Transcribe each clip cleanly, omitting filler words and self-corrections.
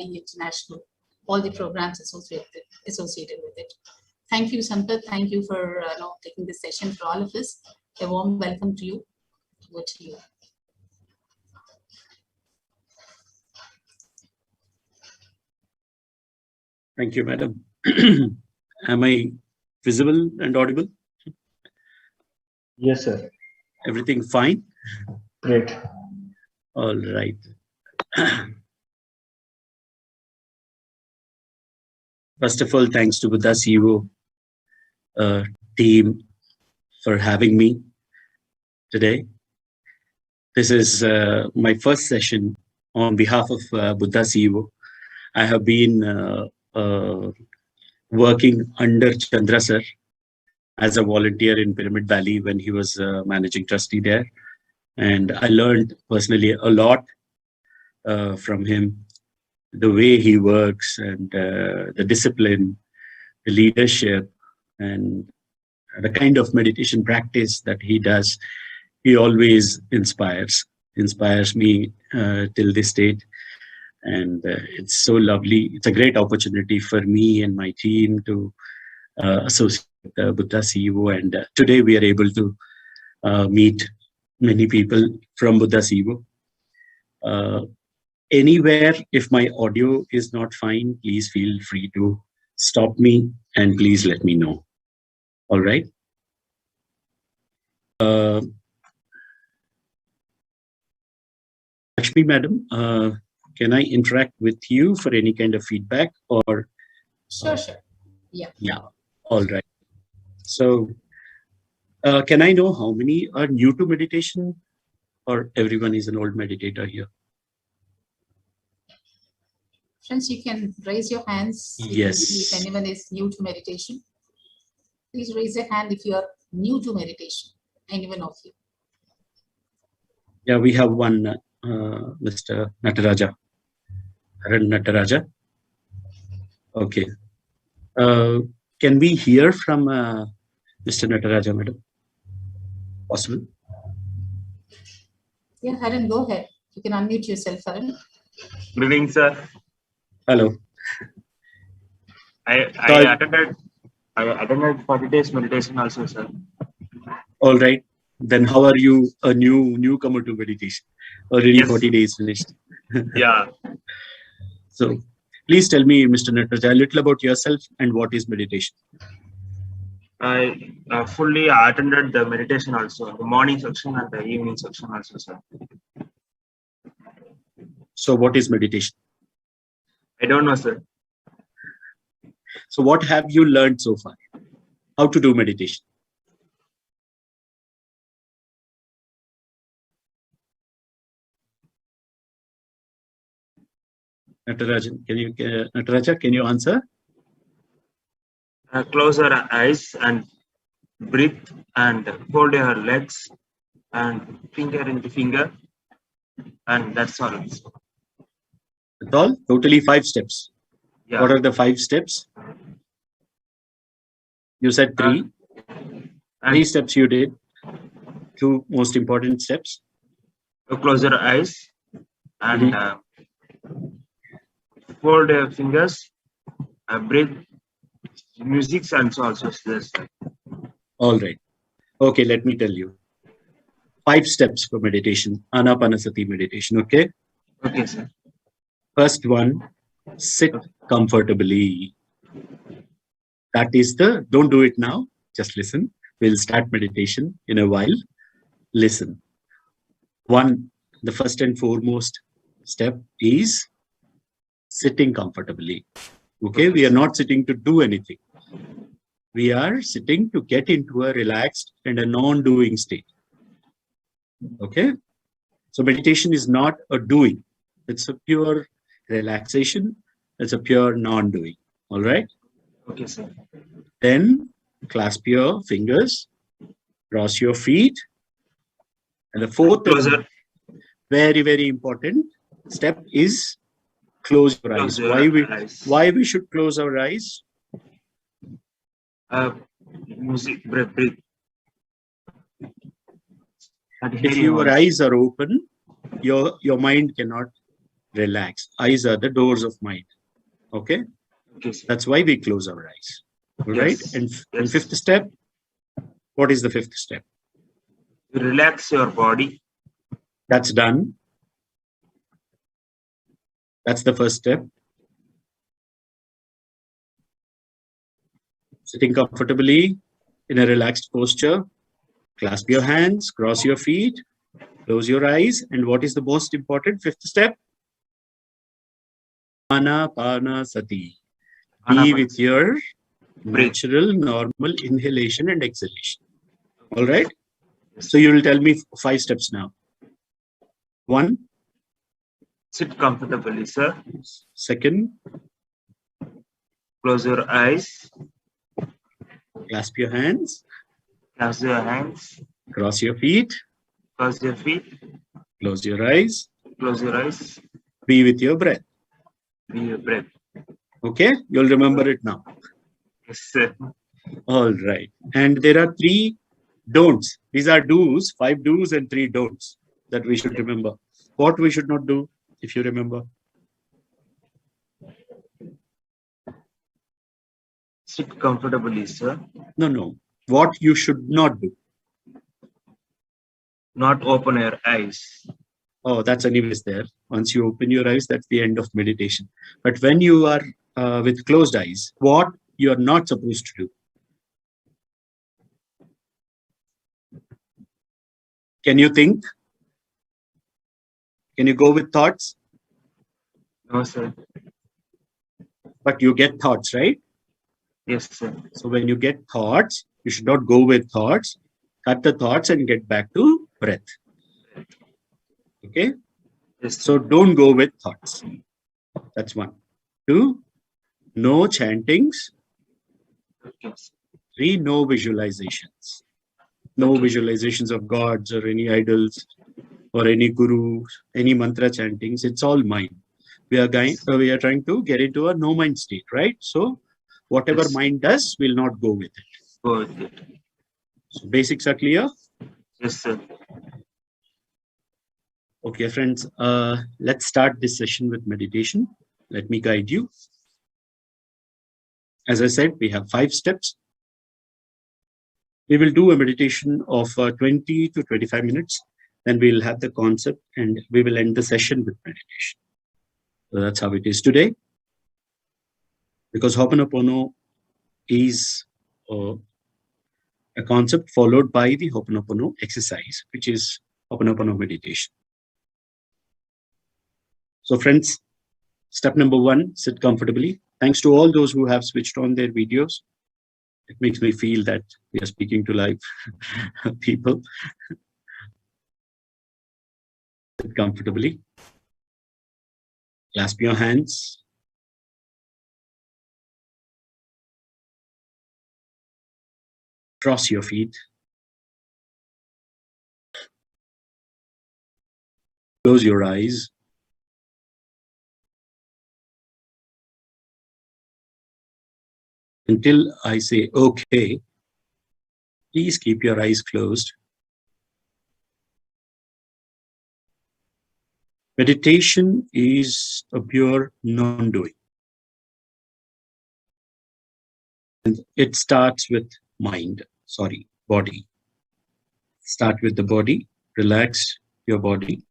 International, all the programs associated with it. Thank you, Sampath. Thank you for taking this session for all of us. A warm welcome to you. Over to you. Thank you, madam. Am I visible and audible? Yes, sir. Everything fine? Great. All right. First of all, thanks to Buddha CEO team for having me today. This is my first session on behalf of Buddha CEO. I have been working under Chandra sir as a volunteer in Pyramid Valley when he was managing trustee there. And I learned personally a lot from him, the way he works and the discipline, the leadership, and the kind of meditation practice that he does. He always inspires me till this date. And it's so lovely. It's a great opportunity for me and my team to associate with Buddha CEO. And today we are able to meet many people from Buddha CEO. Anywhere, if my audio is not fine, please feel free to stop me and please let me know. All right. Lakshmi madam, can I interact with you for any kind of feedback or? Sure. Yeah. Yeah. All right. So, can I know how many are new to meditation, or everyone is an old meditator here? Friends, you can raise your hands. Yes. If anyone is new to meditation, please raise your hand if you are new to meditation. Anyone of you? Yeah, we have one, Mr. Nataraja. Haran Nataraja. Okay. Can we hear from Mr. Nataraja, madam? Possible? Yeah, Haran, go ahead. You can unmute yourself, Haran. Good evening, sir. Hello. I attended 40 days meditation also, sir. All right. Then how are you a newcomer to meditation? Already Yes. 40 days finished. Yeah. So please tell me, Mr. Nataraja, a little about yourself and what is meditation. I fully attended the meditation also, the morning section and the evening section also, sir. So what is meditation? I don't know, sir. So what have you learned so far? How to do meditation? Nataraja, can you answer? Close her eyes and breathe and hold her legs and finger into finger, and that's all. That's all? Totally 5 steps. Yeah. What are the 5 steps? You said 3. 3 steps you did. 2 most important steps. Close your eyes and fold your fingers, breathe. Music and so also. Yes. All right. Okay, let me tell you. 5 steps for meditation, Anapanasati meditation. Okay. Okay, sir. First one, sit comfortably. That is don't do it now. Just listen. We'll start meditation in a while. Listen. The first and foremost step is sitting comfortably. Okay. We are not sitting to do anything. We are sitting to get into a relaxed and a non-doing state. Okay. So meditation is not a doing. It's a pure relaxation. It's a pure non-doing. All right. Okay, sir. Then clasp your fingers, cross your feet. And the fourth, very, very important step is close your eyes. Why we should close our eyes? Music, breathe. If your eyes are open, your mind cannot relax. Eyes are the doors of mind. Okay? Okay, sir. That's why we close our eyes. All right? Yes. And Yes. fifth step, what is the fifth step? You relax your body. That's done. That's the first step. Sitting comfortably in a relaxed posture. Clasp your hands, cross your feet, close your eyes. And what is the most important fifth step? Anapanasati. Be with your natural, normal inhalation and exhalation. All right? So you will tell me 5 steps now. 1. Sit comfortably, sir. Second, Close your eyes. clasp your hands, Close your hands. cross your feet, Close your feet. close your eyes, Close your eyes. be with your breath. Be your breath. Okay? You'll remember it now. Yes, sir. All right. And there are 3 don'ts. These are do's, 5 do's and 3 don'ts that we should remember. What we should not do, if you remember. Sit comfortably, sir. No. What you should not do. Not open your eyes. Oh, that's anyways there. Once you open your eyes, that's the end of meditation. But when you are with closed eyes, what you are not supposed to do. Can you think? Can you go with thoughts? No, sir. But you get thoughts, right? Yes, sir. So when you get thoughts, you should not go with thoughts. Cut the thoughts and get back to breath. Okay? Yes, sir. So don't go with thoughts. That's 1. 2, no chantings. Okay, sir. 3, no visualizations. No Okay. visualizations of gods or any idols or any guru, any mantra chantings. It's all mind. We are trying to get into a no mind state, right? So whatever Yes. mind does, will not go with it. Go with it. So basics are clear. Yes, sir. Okay, friends, let's start this session with meditation. Let me guide you. As I said, we have 5 steps. We will do a meditation of 20 to 25 minutes. Then we'll have the concept and we will end the session with meditation. So that's how it is today. Because Ho-opono-pono is a concept followed by the Ho-opono-pono exercise, which is Ho-opono-pono meditation. So friends, step number 1, sit comfortably. Thanks to all those who have switched on their videos. It makes me feel that we are speaking to live people. Sit comfortably. Clasp your hands. Cross your feet. Close your eyes. Until I say, okay, please keep your eyes closed. Meditation is a pure non-doing. And it starts with body. Start with the body. Relax your body.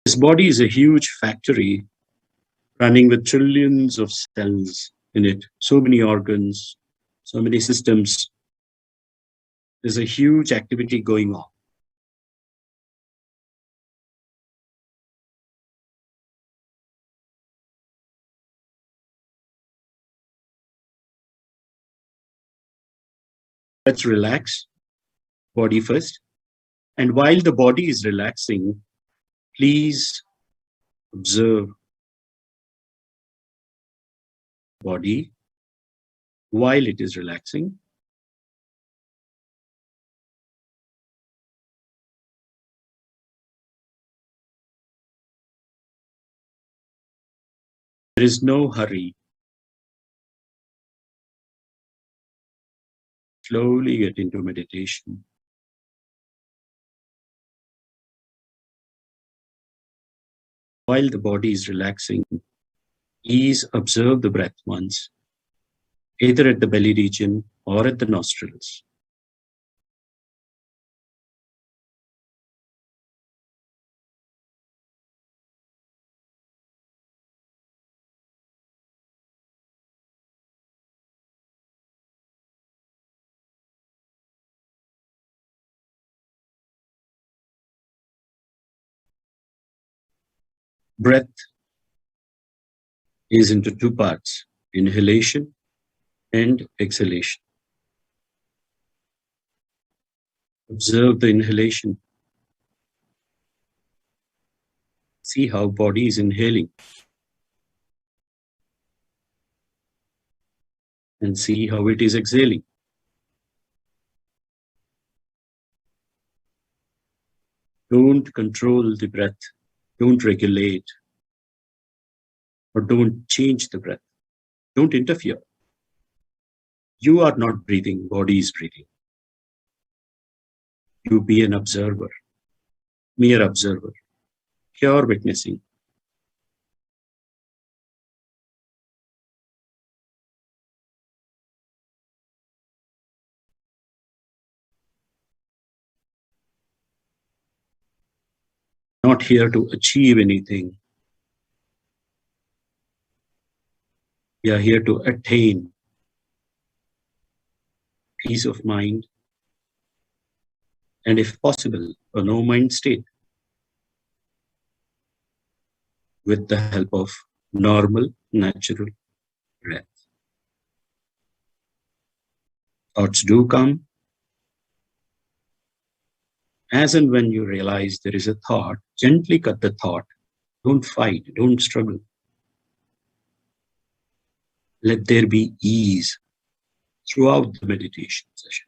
This body is a huge factory running with trillions of cells in it, so many organs, so many systems. There's a huge activity going on. Let's relax body first. And while the body is relaxing, please observe body while it is relaxing. There is no hurry. slowly get into meditation. While the body is relaxing, please observe the breath once, either at the belly region or at the nostrils. Breath is into two parts, inhalation and exhalation. Observe the inhalation. See how body is inhaling and see how it is exhaling. Don't control the breath. Don't regulate or don't change the breath. Don't interfere. You are not breathing, body is breathing. You be an observer, mere observer, pure witnessing. Not here to achieve anything. We are here to attain peace of mind and, if possible, a no mind state with the help of normal, natural breath. Thoughts do come. As and when you realize there is a thought, gently cut the thought. Don't fight, don't struggle. Let there be ease throughout the meditation session.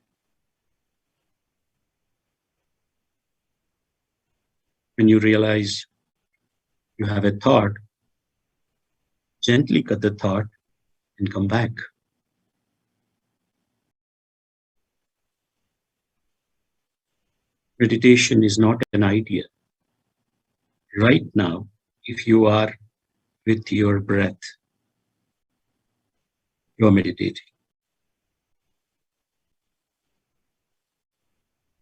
When you realize you have a thought, gently cut the thought and come back. Meditation is not an idea. Right now, if you are with your breath, you are meditating.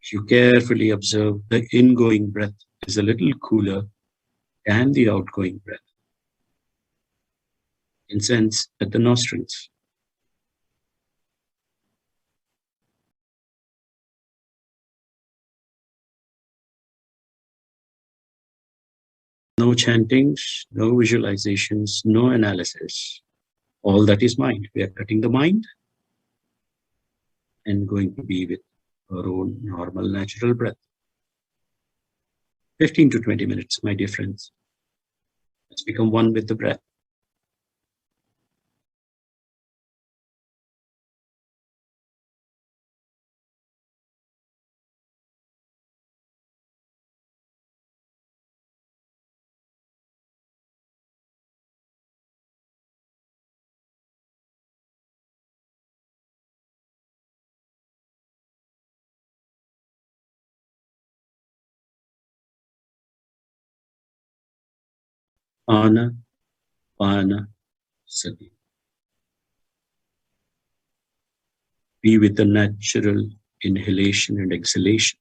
If you carefully observe, the ingoing breath is a little cooler than the outgoing breath. Incense at the nostrils. No chantings, no visualizations, no analysis. All that is mind. We are cutting the mind and going to be with our own normal, natural breath. 15 to 20 minutes, my dear friends. Let's become one with the breath. Ana, Pana, Sati. Be with the natural inhalation and exhalation.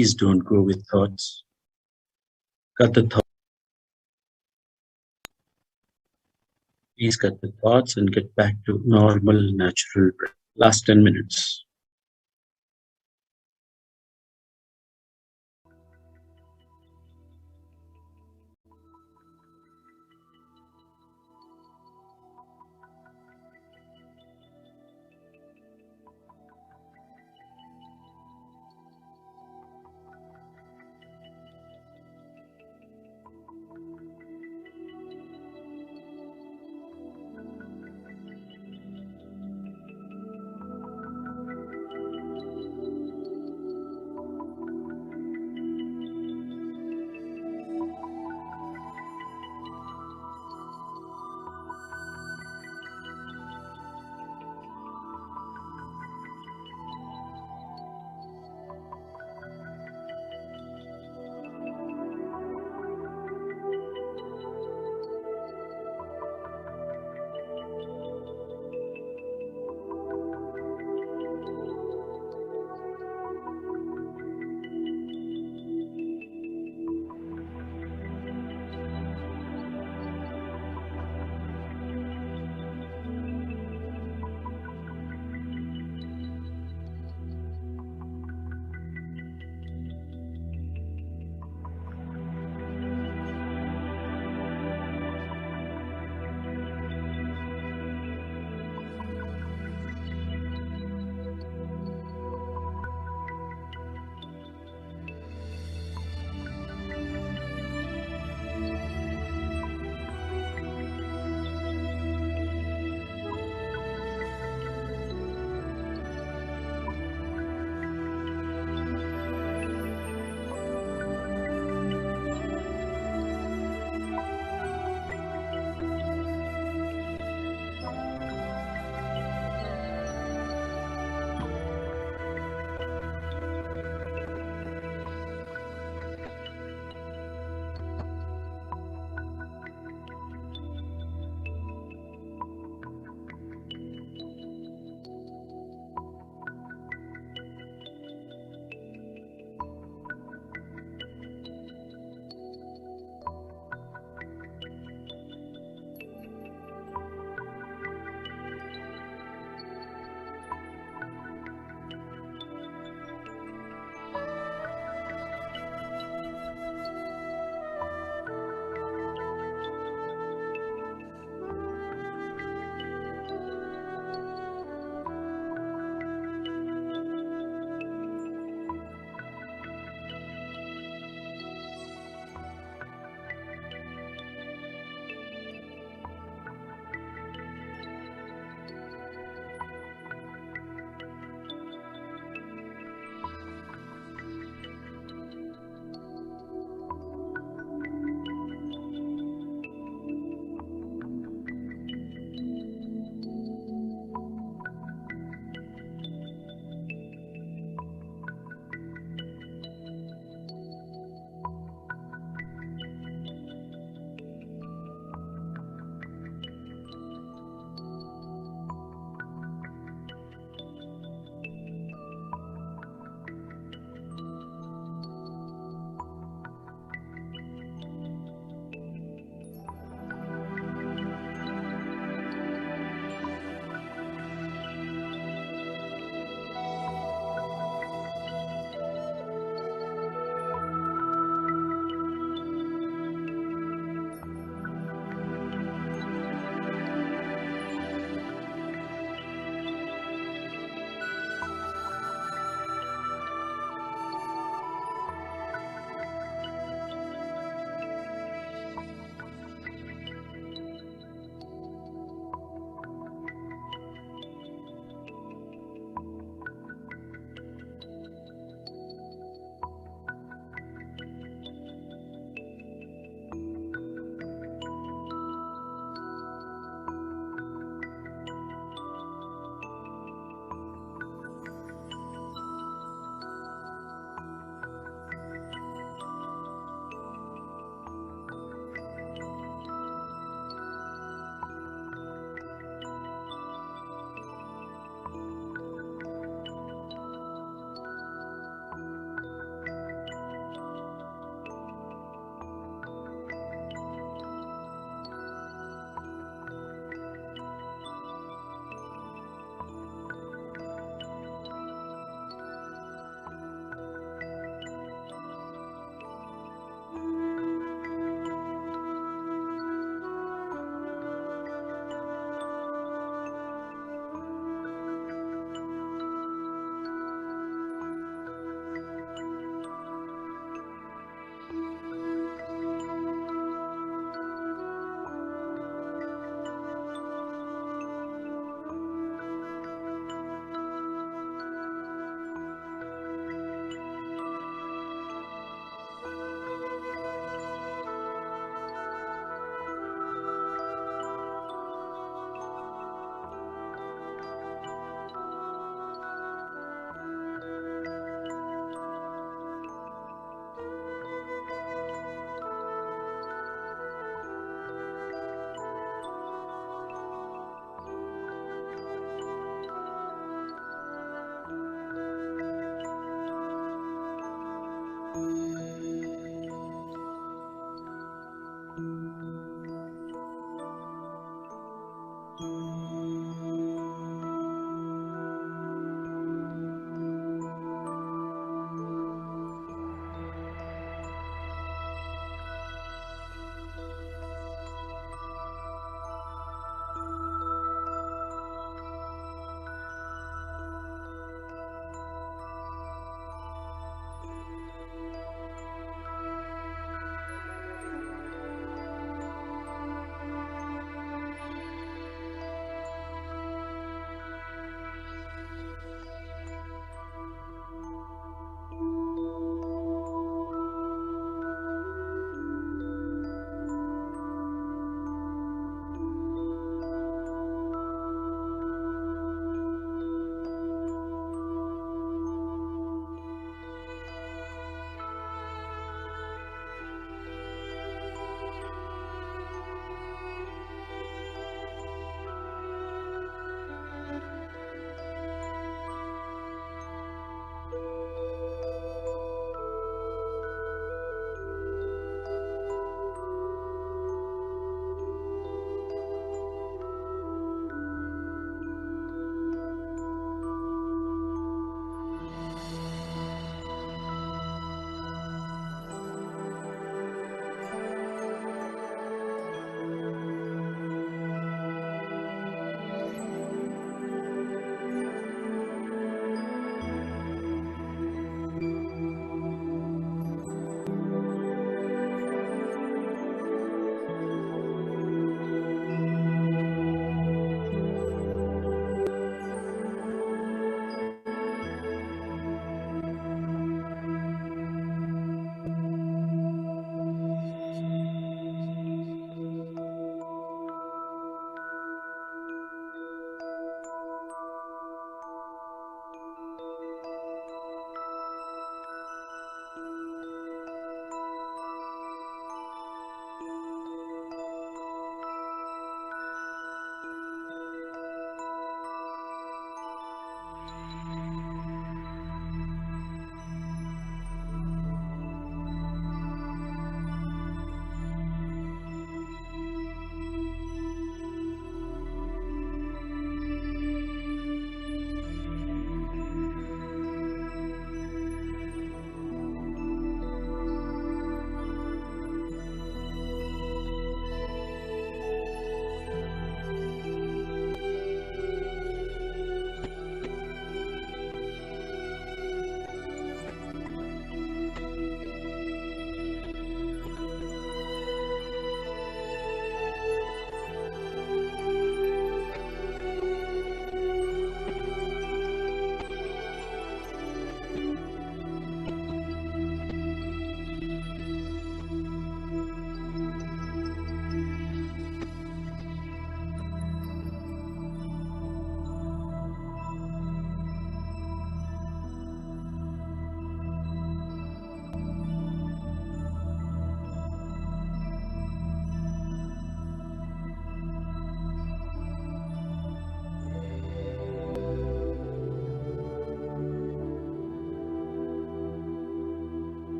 Please don't go with thoughts. Cut the thoughts. Please cut the thoughts and get back to normal, natural breath. Last 10 minutes.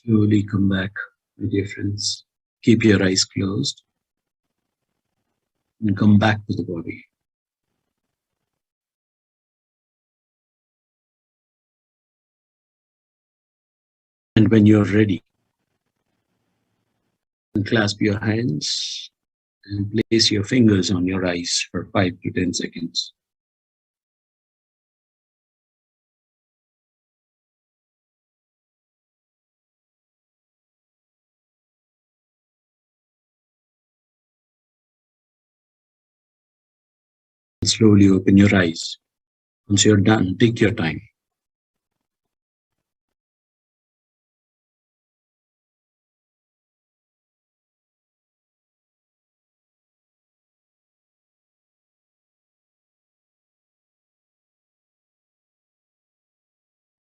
Slowly come back, my dear friends. Keep your eyes closed and come back to the body. And when you're ready, unclasp your hands and place your fingers on your eyes for 5 to 10 seconds. Slowly open your eyes. Once you're done, take your time.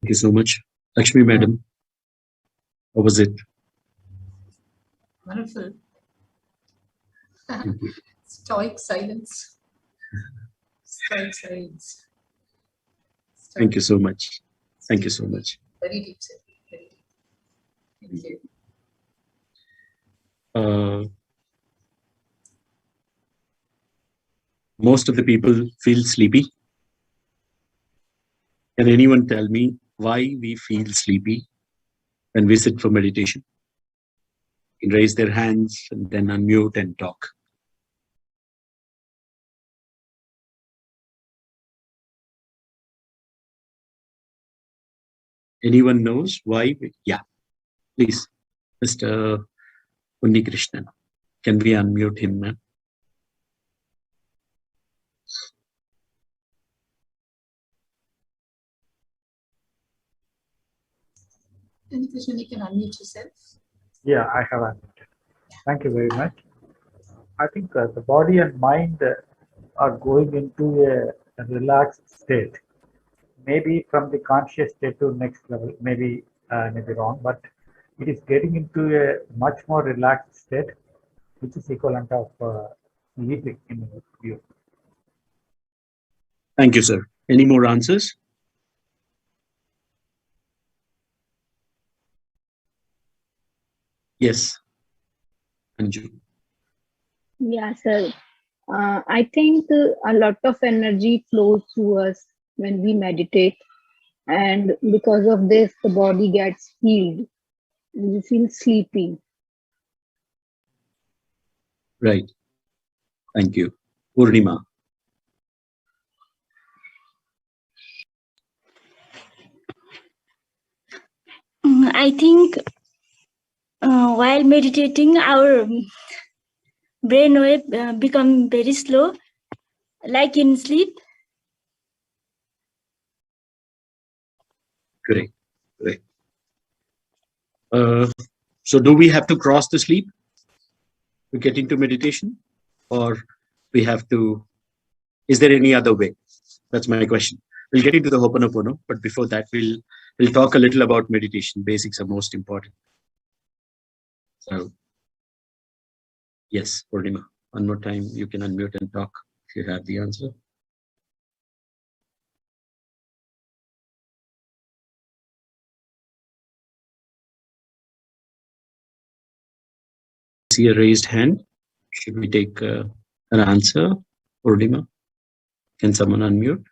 Thank you so much. Lakshmi Madam, how was it? Wonderful. Thank you. Stoic silence. Stoic silence. Thank you so much. Thank you so much. Very deep, sir. Very deep. Thank you. Most of the people feel sleepy. Can anyone tell me why we feel sleepy when we sit for meditation? You can raise their hands and then unmute and talk. Anyone knows why? Yeah, please, Mr. Unnikrishnan. Can we unmute him, ma'am? Krishnan, you can unmute yourself. Yeah, I have unmuted. Thank you very much. I think the body and mind are going into a relaxed state. Maybe from the conscious state to next level, maybe wrong, but it is getting into a much more relaxed state, which is equivalent of sleeping in my view. Thank you, sir. Any more answers? Yes. Anju. Yeah, sir. I think a lot of energy flows through us when we meditate, and because of this, the body gets healed. We feel sleepy. Right. Thank you. Purnima. I think while meditating, our brainwave become very slow, like in sleep. Correct. Correct. So do we have to cross the sleep to get into meditation, or we have to? Is there any other way? That's my question. We'll get into the Ho-opono-pono, but before that, we'll talk a little about meditation. Basics are most important. So, yes, Purnima, one more time, you can unmute and talk if you have the answer. See a raised hand. Should we take an answer, Purnima? Can someone unmute?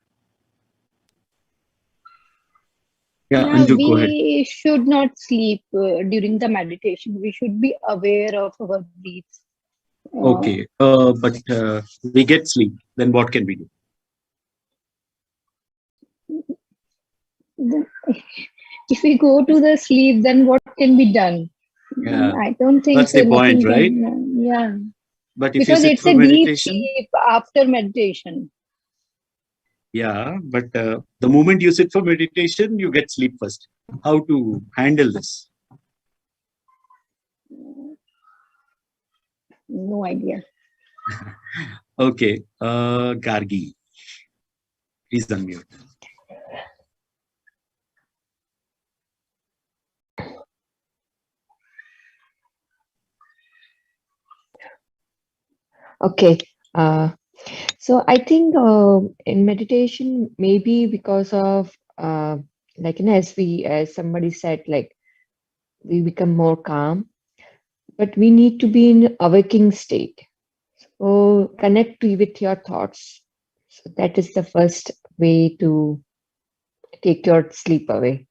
Yeah, Anju, go ahead. We should not sleep during the meditation. We should be aware of our breaths. Okay, but we get sleep. Then what can we do? If we go to the sleep, then what can be done? Yeah, I don't think that's the point, right? Yeah. But if Because you sit it's for a deep meditation, sleep after meditation. yeah, but the moment you sit for meditation, you get sleep first. How to handle this? No idea. Okay, Gargi, please unmute. Okay. So I think in meditation, maybe because of like as somebody said, like we become more calm, but we need to be in awakening state. So connect with your thoughts. So that is the first way to take your sleep away.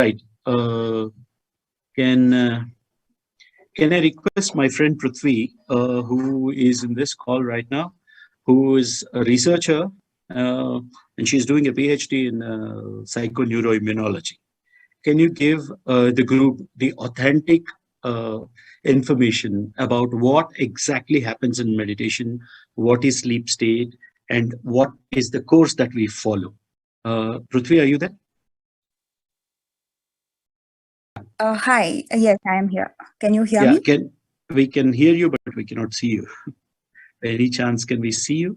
Right. Can I request my friend Prithvi, who is in this call right now, who is a researcher, and she's doing a PhD in psychoneuroimmunology. Can you give the group the authentic information about what exactly happens in meditation, what is sleep state, and what is the course that we follow? Prithvi, are you there? Hi. Yes, I am here. Can you hear Yeah, me? we can hear you, but we cannot see you. Any chance can we see you?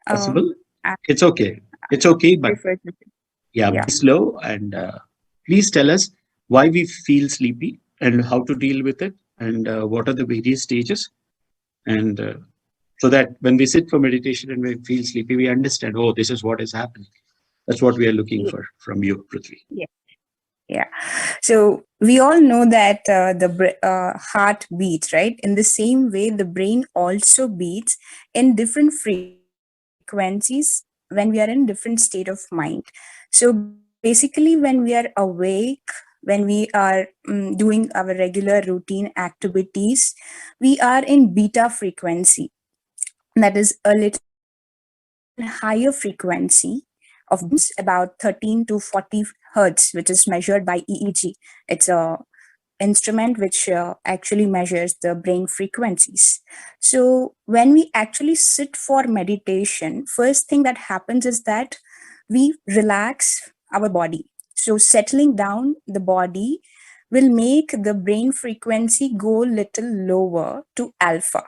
Possible? I It's okay. It's okay, but prefer to. yeah, Yeah. be slow and please tell us why we feel sleepy and how to deal with it and what are the various stages. And so that when we sit for meditation and we feel sleepy, we understand, oh, this is what is happening. That's what we are looking Yeah. for from you, Prithvi. Yeah. So we all know that the heart beats, right? In the same way, the brain also beats in different frequencies when we are in different state of mind. So basically, when we are awake, when we are doing our regular routine activities, we are in beta frequency. That is a little higher frequency of about 13 to 40 hertz, which is measured by EEG. It's a instrument which actually measures the brain frequencies. So when we actually sit for meditation, first thing that happens is that we relax our body. So settling down the body will make the brain frequency go little lower to alpha.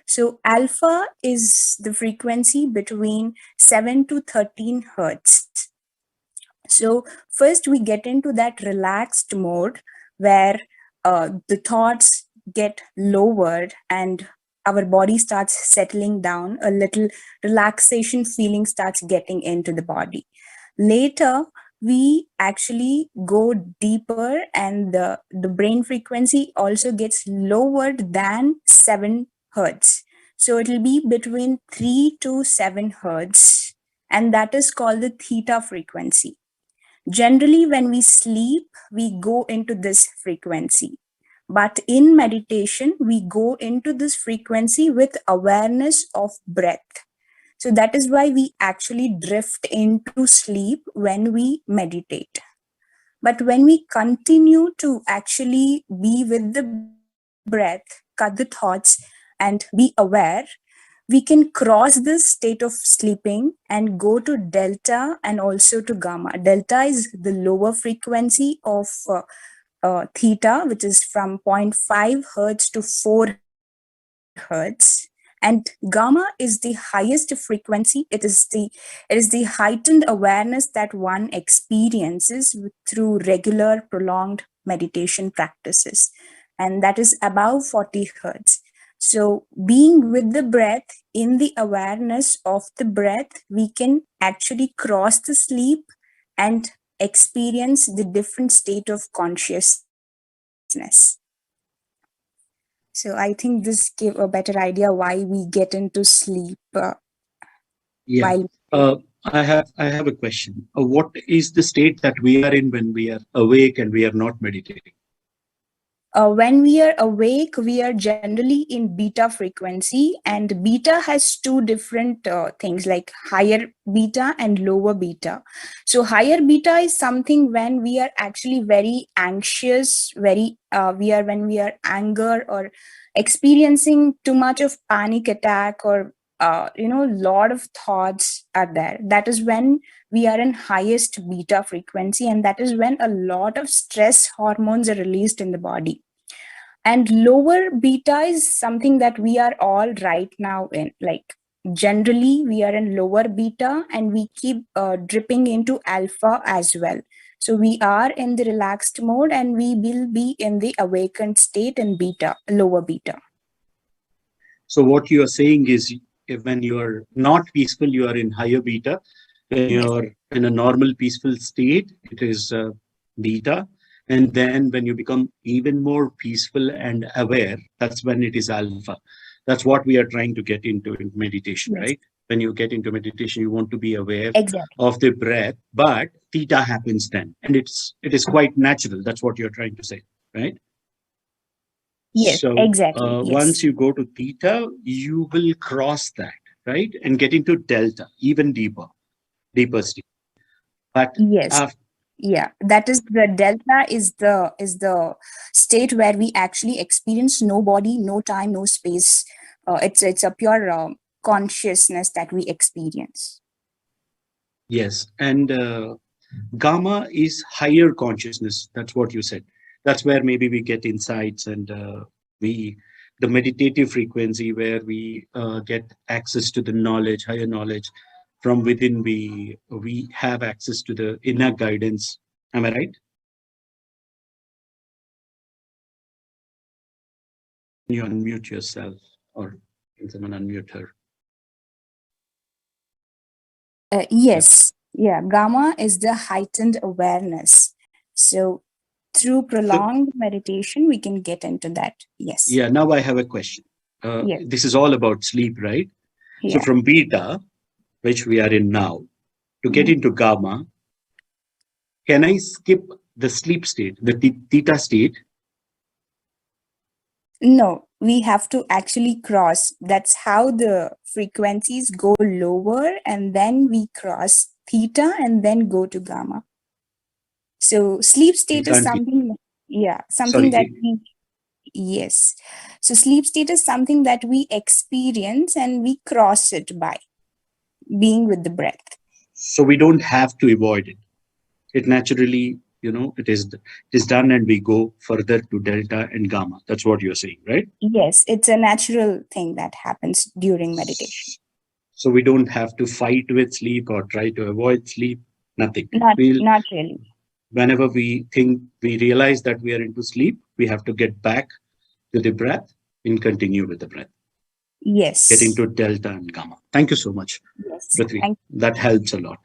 So alpha is the frequency between 7 to 13 hertz. So first we get into that relaxed mode where the thoughts get lowered and our body starts settling down, a little relaxation feeling starts getting into the body. Later, we actually go deeper and the brain frequency also gets lowered than 7 hertz. So it will be between 3 to 7 hertz, and that is called the theta frequency. Generally, when we sleep, we go into this frequency. But in meditation, we go into this frequency with awareness of breath. So that is why we actually drift into sleep when we meditate. But when we continue to actually be with the breath, cut the thoughts, and be aware, we can cross this state of sleeping and go to delta and also to gamma. Delta is the lower frequency of theta, which is from 0.5 hertz to 4 hertz. And gamma is the highest frequency. It is the heightened awareness that one experiences through regular prolonged meditation practices, and that is above 40 hertz. So being with the breath, in the awareness of the breath, we can actually cross the sleep and experience the different state of consciousness. So I think this give a better idea why we get into sleep. Yeah. While I have a question. What is the state that we are in when we are awake and we are not meditating? when we are awake, we are generally in beta frequency, and beta has two different things like higher beta and lower beta. So higher beta is something when we are actually very anxious, when we are anger or experiencing too much of panic attack, or lot of thoughts are there. That is when we are in highest beta frequency, and that is when a lot of stress hormones are released in the body. And lower beta is something that we are all right now in. Like generally we are in lower beta and we keep dripping into alpha as well. So we are in the relaxed mode and we will be in the awakened state in beta, lower beta. So what you are saying is when you are not peaceful, you are in higher beta. When you're in a normal peaceful state, it is beta. And then when you become even more peaceful and aware, that's when it is alpha. That's what we are trying to get into in meditation, Yes. right? When you get into meditation, you want to be aware Exactly. of the breath, but theta happens then. And it is quite natural. That's what you're trying to say, right? Yes, So exactly. once you go to theta, you will cross that, right? And get into delta, even deeper state. But Yes. Yeah, that is the delta is the state where we actually experience no body, no time, no space. It's a pure consciousness that we experience. yes, and gamma is higher consciousness. That's what you said. That's where maybe we get insights and the meditative frequency where we get access to the knowledge, higher knowledge. From within, we have access to the inner guidance. Am I right? You unmute yourself, or can someone unmute her? Yes, yeah, gamma is the heightened awareness. So through prolonged meditation, we can get into that. Yes. Yeah, now I have a question. Yes. This is all about sleep, right? Yeah. So from beta, which we are in now, to get into gamma, can I skip the sleep state, the theta state? No, we have to actually cross. That's how the frequencies go lower, and then we cross theta and then go to gamma. So sleep state is something, something that we, yes. So sleep state is something that we experience and we cross it by being with the breath. So we don't have to avoid it. It naturally, it is done, and we go further to delta and gamma. That's what you're saying, right? Yes, it's a natural thing that happens during meditation. So we don't have to fight with sleep or try to avoid sleep. Nothing. Not really. Whenever we realize that we are into sleep, we have to get back to the breath and continue with the breath. Yes. Get into delta and gamma. Thank you so much, yes. Prithvi. That helps a lot.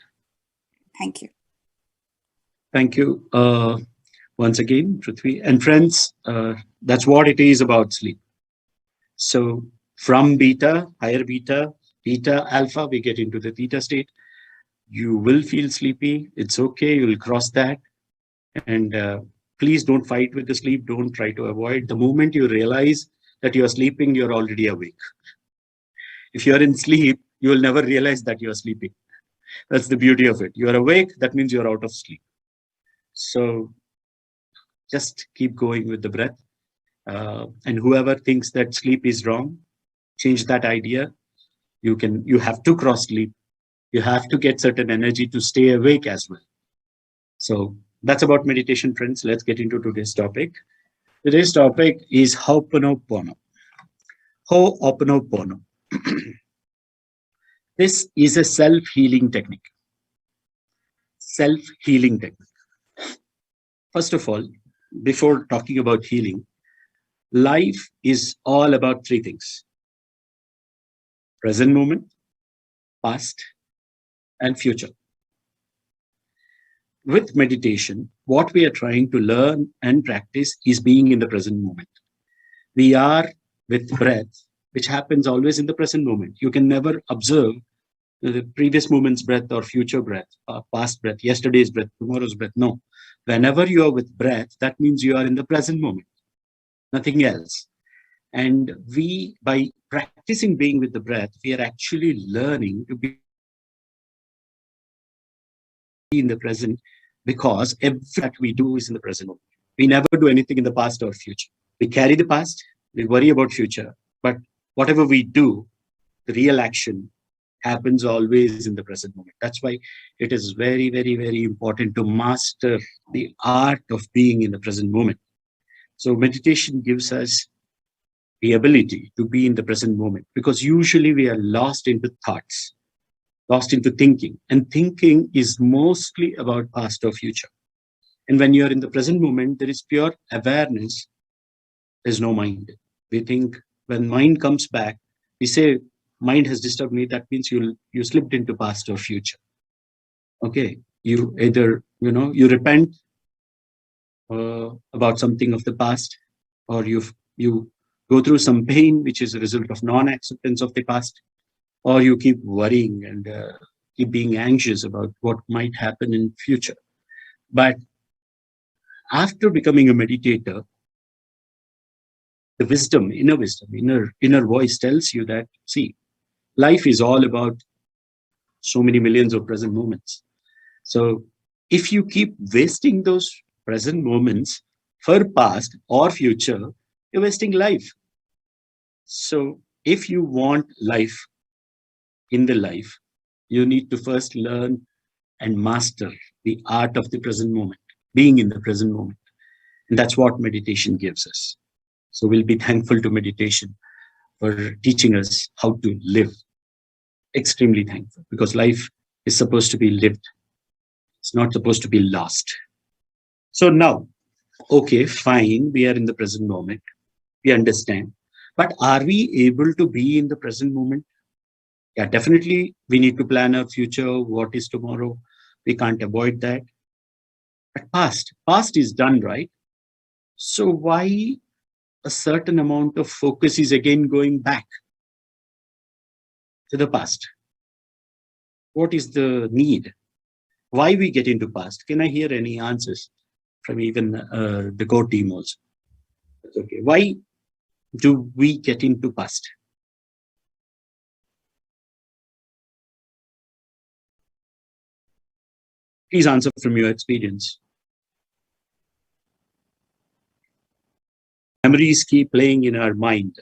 Thank you. Thank you once again, Prithvi. And friends, that's what it is about sleep. So from beta, higher beta, alpha, we get into the theta state. You will feel sleepy. It's okay. You will cross that. And please don't fight with the sleep. Don't try to avoid. The moment you realize that you're sleeping, you're already awake. If you're in sleep, you will never realize that you're sleeping. That's the beauty of it. You're awake. That means you're out of sleep. So just keep going with the breath. And whoever thinks that sleep is wrong, change that idea. You have to cross sleep. You have to get certain energy to stay awake as well. So that's about meditation, friends. Let's get into today's topic. Today's topic is Ho-opono-pono. Ho-opono-pono. This is a self-healing technique. Self-healing technique. First of all, before talking about healing, life is all about three things: present moment, past, and future. With meditation, what we are trying to learn and practice is being in the present moment. We are with breath, which happens always in the present moment. You can never observe the previous moment's breath or future breath, past breath, yesterday's breath, tomorrow's breath. No. Whenever you are with breath, that means you are in the present moment, nothing else. And by practicing being with the breath, we are actually learning to be in the present, because everything that we do is in the present moment. We never do anything in the past or future. We carry the past, we worry about future, but whatever we do, the real action happens always in the present moment. That's why it is very, very, very important to master the art of being in the present moment. So meditation gives us the ability to be in the present moment, because usually we are lost into thoughts, lost into thinking, and thinking is mostly about past or future. And when you're in the present moment, there is pure awareness. There's no mind. We think when mind comes back, we say, mind has disturbed me. That means you slipped into past or future. Okay, you either, you repent about something of the past, or you go through some pain, which is a result of non-acceptance of the past, or you keep worrying and keep being anxious about what might happen in future. But after becoming a meditator, the wisdom, inner voice tells you that, see, life is all about so many millions of present moments. So if you keep wasting those present moments for past or future, you're wasting life. So if you want life in the life, you need to first learn and master the art of the present moment, being in the present moment. And that's what meditation gives us. So we'll be thankful to meditation for teaching us how to live. Extremely thankful, because life is supposed to be lived. It's not supposed to be lost. So now, okay, fine, we are in the present moment. We understand. But are we able to be in the present moment? Yeah, definitely we need to plan our future. What is tomorrow? We can't avoid that. But past is done, right? So why a certain amount of focus is again going back to the past? What is the need? Why we get into past? Can I hear any answers from even the core team also? That's okay. Why do we get into past? Please answer from your experience. Memories keep playing in our mind.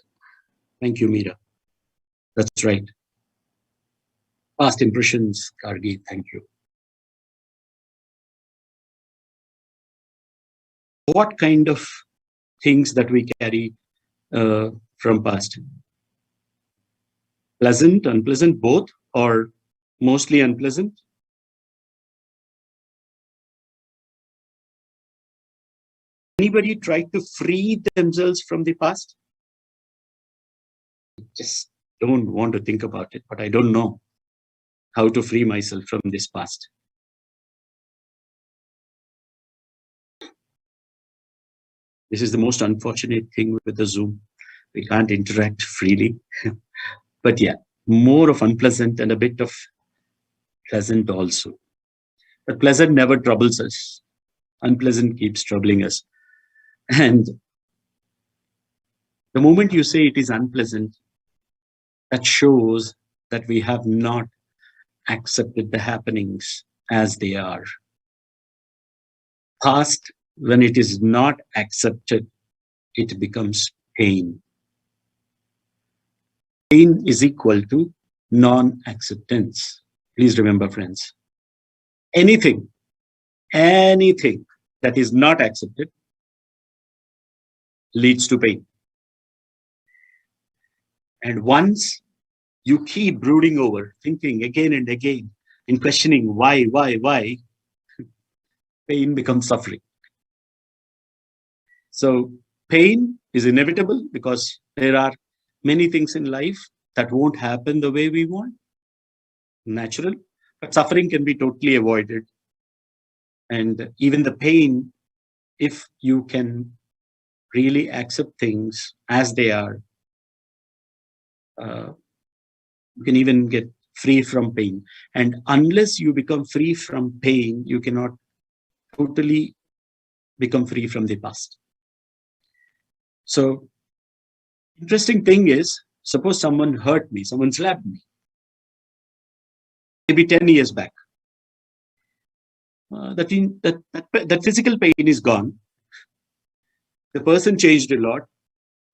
Thank you, Meera. That's right. Past impressions, Kargi, thank you. What kind of things that we carry from past? Pleasant, unpleasant, both, or mostly unpleasant? Anybody try to free themselves from the past? I just don't want to think about it, but I don't know how to free myself from this past. This is the most unfortunate thing with the Zoom. We can't interact freely. But yeah, more of unpleasant and a bit of pleasant also. But pleasant never troubles us. Unpleasant keeps troubling us. And the moment you say it is unpleasant, that shows that we have not accepted the happenings as they are. Past, when it is not accepted, it becomes pain. Pain is equal to non-acceptance. Please remember, friends, anything that is not accepted leads to pain. And once you keep brooding over, thinking again and again, and questioning why, pain becomes suffering. So pain is inevitable because there are many things in life that won't happen the way we want. Natural, but suffering can be totally avoided. And even the pain, if you can really accept things as they are, you can even get free from pain. And unless you become free from pain, you cannot totally become free from the past. So, interesting thing is, suppose someone hurt me, someone slapped me, maybe 10 years back. That physical pain is gone. The person changed a lot,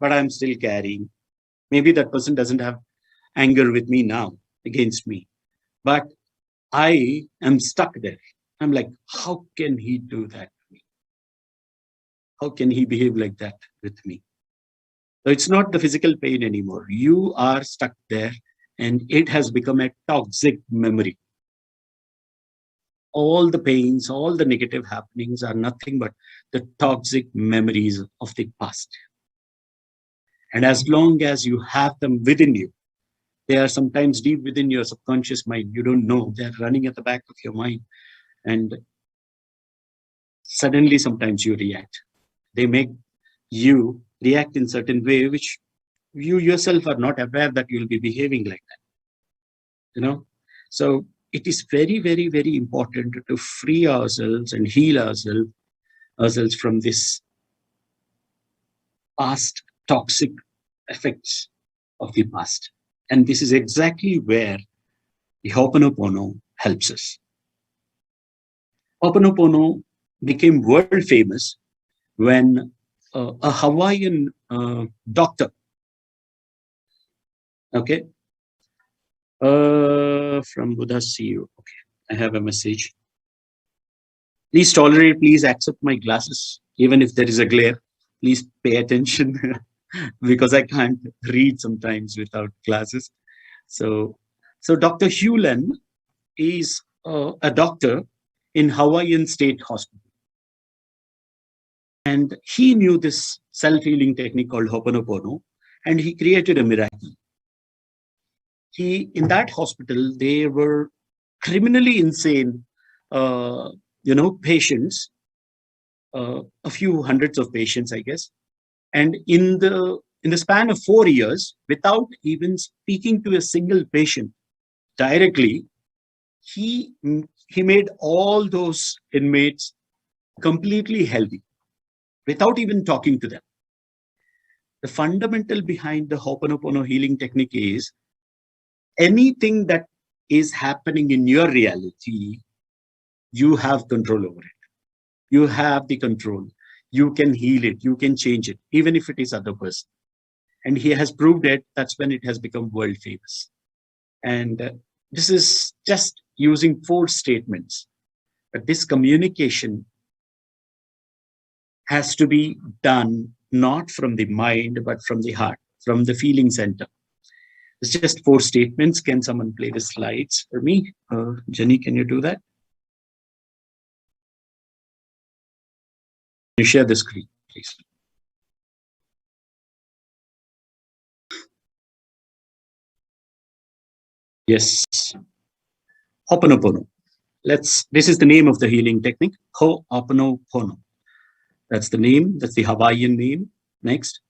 but I'm still carrying. Maybe that person doesn't have anger with me now against me, but I am stuck there. I'm like, how can he do that to me? How can he behave like that with me? So it's not the physical pain anymore. You are stuck there, and it has become a toxic memory. All the pains, all the negative happenings are nothing but the toxic memories of the past. And as long as you have them within you, They are sometimes deep within your subconscious mind. You don't know. They're running at the back of your mind. And suddenly, sometimes you react. They make you react in certain way, which you yourself are not aware that you'll be behaving like that. So it is very, very, very important to free ourselves and heal ourselves from this past toxic effects of the past. And this is exactly where the Ho-opono-pono helps us. Ho-opono-pono became world famous when a Hawaiian doctor, okay, from Buddha CEO, okay, I have a message. Please tolerate, please accept my glasses, even if there is a glare. Please pay attention because I can't read sometimes without glasses. So Dr. Hewlin is a doctor in Hawaiian State Hospital. And he knew this self-healing technique called Ho-opono-pono, and he created a miracle. In that hospital, they were criminally insane, patients, a few hundreds of patients, I guess. And in the span of 4 years, without even speaking to a single patient directly, he made all those inmates completely healthy without even talking to them. The fundamental behind the Ho-opono-pono healing technique is anything that is happening in your reality, you have control over it. You have the control. You can heal it. You can change it, even if it is other person. And he has proved it. That's when it has become world famous. And this is just using 4 statements. But this communication has to be done not from the mind, but from the heart, from the feeling center. It's just 4 statements. Can someone play the slides for me? Jenny, can you do that? You share the screen, please. Yes. Ho-opono-pono. This is the name of the healing technique, Ho-opono-pono. That's the name, that's the Hawaiian name. Next.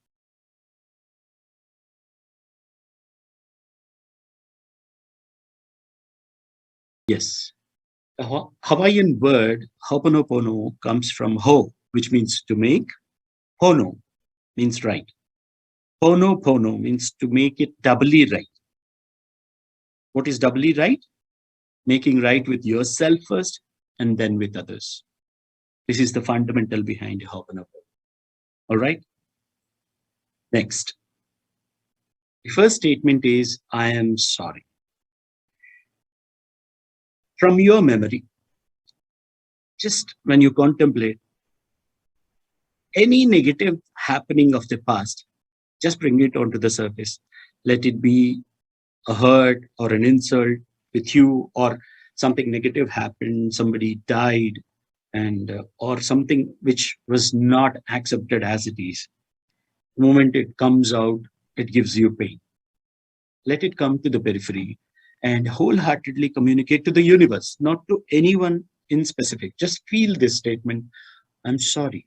Yes. The Hawaiian word Ho-opono-pono comes from Ho, which means to make. Pono means right. Pono-pono means to make it doubly right. What is doubly right? Making right with yourself first and then with others. This is the fundamental behind Ho-opono-pono. All right. Next. The first statement is, I am sorry. From your memory, just when you contemplate any negative happening of the past, just bring it onto the surface. Let it be a hurt or an insult with you, or something negative happened, somebody died, and or something which was not accepted as it is. The moment it comes out, it gives you pain. Let it come to the periphery and wholeheartedly communicate to the universe, not to anyone in specific. Just feel this statement, I'm sorry.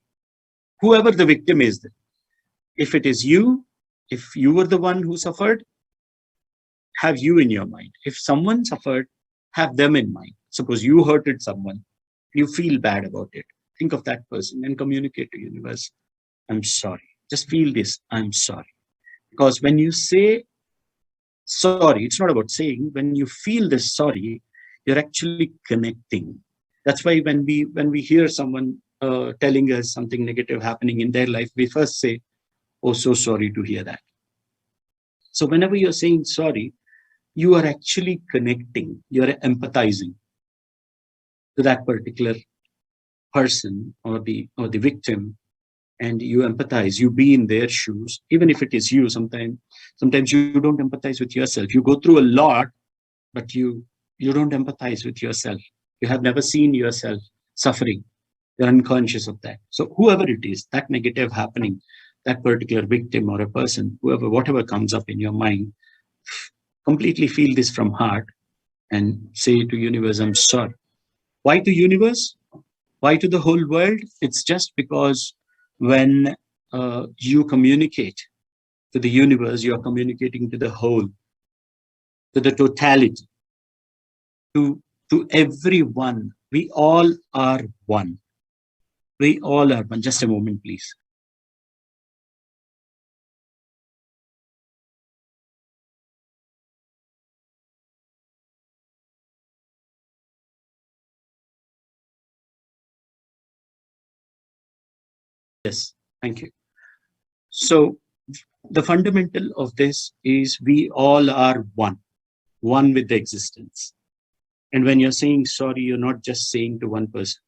Whoever the victim is, if it is you, if you were the one who suffered, have you in your mind. If someone suffered, have them in mind. Suppose you hurted someone, you feel bad about it. Think of that person and communicate to the universe, I'm sorry. Just feel this, I'm sorry. Because when you say sorry, it's not about saying, when you feel this sorry, you're actually connecting. That's why when we hear someone telling us something negative happening in their life, we first say, oh, so sorry to hear that. So whenever you're saying sorry, you are actually connecting, you're empathizing to that particular person or the victim, and you empathize, you be in their shoes. Even if it is you, sometimes you don't empathize with yourself. You go through a lot, but you don't empathize with yourself. You have never seen yourself suffering. You're unconscious of that. So whoever it is, that negative happening, that particular victim or a person, whoever, whatever comes up in your mind, completely feel this from heart and say to universe, I'm sorry. Why to universe? Why to the whole world? It's just because when you communicate to the universe, you are communicating to the whole, to the totality, to everyone. We all are one. We all are one. Just a moment, please. Yes, thank you. So the fundamental of this is we all are one with the existence. And when you're saying sorry, you're not just saying to one person.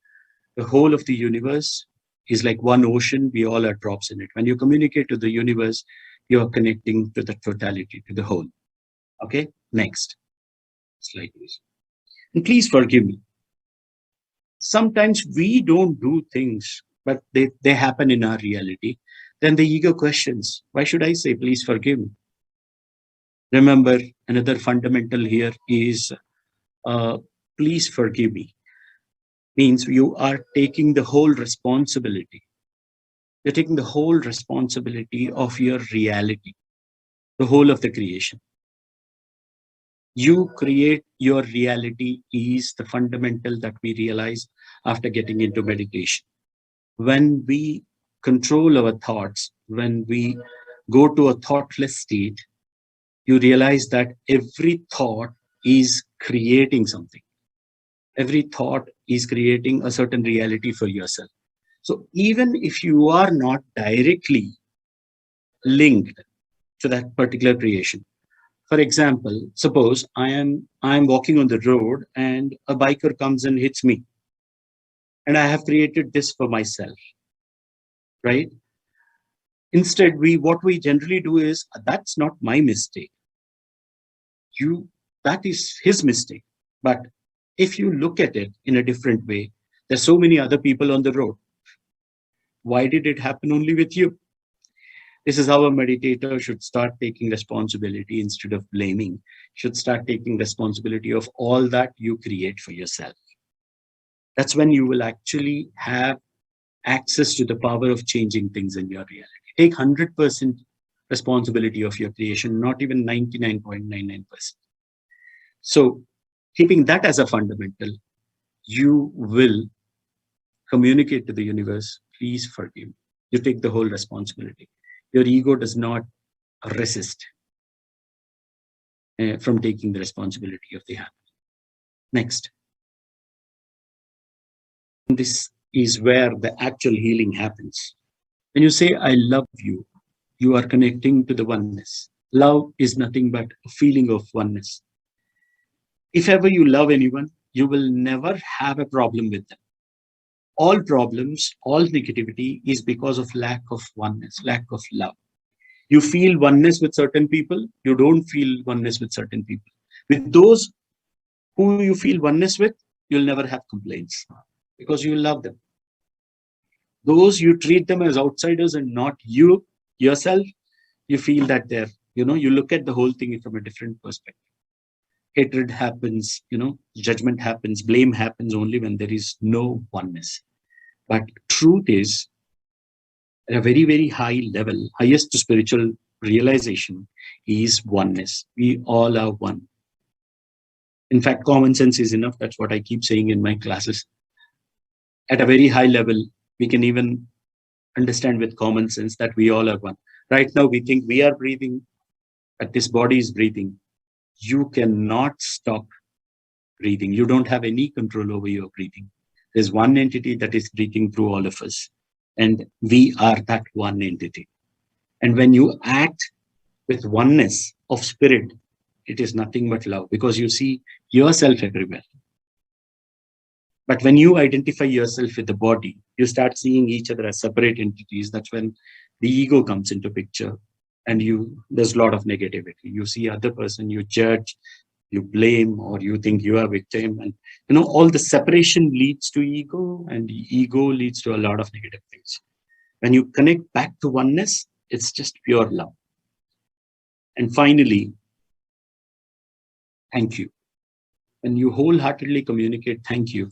The whole of the universe is like one ocean. We all are drops in it. When you communicate to the universe, you are connecting to the totality, to the whole. Okay, next slide, please. And please forgive me. Sometimes we don't do things, but they happen in our reality. Then the ego questions, why should I say, please forgive me? Remember, another fundamental here is, please forgive me. Means you are taking the whole responsibility. You're taking the whole responsibility of your reality, the whole of the creation. You create your reality is the fundamental that we realize after getting into meditation. When we control our thoughts, when we go to a thoughtless state, you realize that every thought is creating something. Every thought is creating a certain reality for yourself. So even if you are not directly linked to that particular creation, for example, suppose I am walking on the road and a biker comes and hits me, and I have created this for myself, right? Instead, what we generally do is, that's not my mistake. That is his mistake. But if you look at it in a different way, there's so many other people on the road. Why did it happen only with you? This is how a meditator should start taking responsibility instead of blaming, should start taking responsibility of all that you create for yourself. That's when you will actually have access to the power of changing things in your reality. Take 100% responsibility of your creation, not even 99.99%. So keeping that as a fundamental, you will communicate to the universe, please forgive me. You take the whole responsibility. Your ego does not resist from taking the responsibility of the habit. Next. This is where the actual healing happens. When you say, I love you, you are connecting to the oneness. Love is nothing but a feeling of oneness. If ever you love anyone, you will never have a problem with them. All problems, all negativity is because of lack of oneness, lack of love. You feel oneness with certain people, you don't feel oneness with certain people. With those who you feel oneness with, you'll never have complaints because you love them. Those you treat them as outsiders and not you, yourself, you feel that they're, you look at the whole thing from a different perspective. Hatred happens, judgment happens, blame happens only when there is no oneness. But truth is, at a very, very high level, highest spiritual realization is oneness. We all are one. In fact, common sense is enough. That's what I keep saying in my classes. At a very high level, we can even understand with common sense that we all are one. Right now, we think we are breathing, but this body is breathing. You cannot stop breathing. You don't have any control over your breathing. There's one entity that is breathing through all of us. And we are that one entity. And when you act with oneness of spirit, it is nothing but love because you see yourself everywhere. But when you identify yourself with the body, you start seeing each other as separate entities. That's when the ego comes into picture and there's a lot of negativity. You see other person, you judge, you blame, or you think you are victim. And all the separation leads to ego, and ego leads to a lot of negative things. When you connect back to oneness, it's just pure love. And finally, thank you. When you wholeheartedly communicate thank you,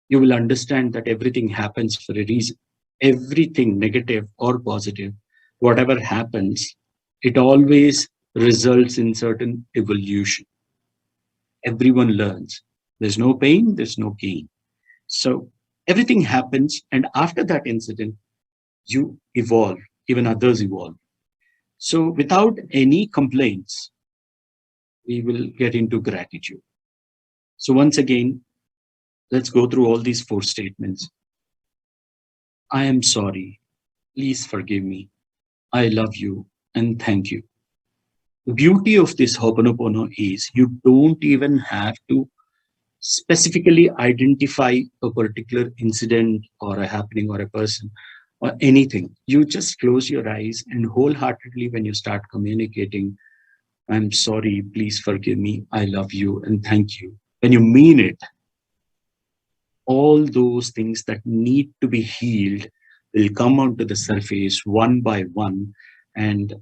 you will understand that everything happens for a reason. Everything, negative or positive, whatever happens, it always results in certain evolution. Everyone learns. There's no pain, there's no gain. So everything happens, and after that incident, you evolve, even others evolve. So without any complaints, we will get into gratitude. So once again, let's go through all these 4 statements. I am sorry. Please forgive me. I love you and thank you. The beauty of this Ho-opono-pono is you don't even have to specifically identify a particular incident or a happening or a person or anything. You just close your eyes and wholeheartedly, when you start communicating, I'm sorry, please forgive me, I love you and thank you. When you mean it, all those things that need to be healed will come onto the surface one by one, and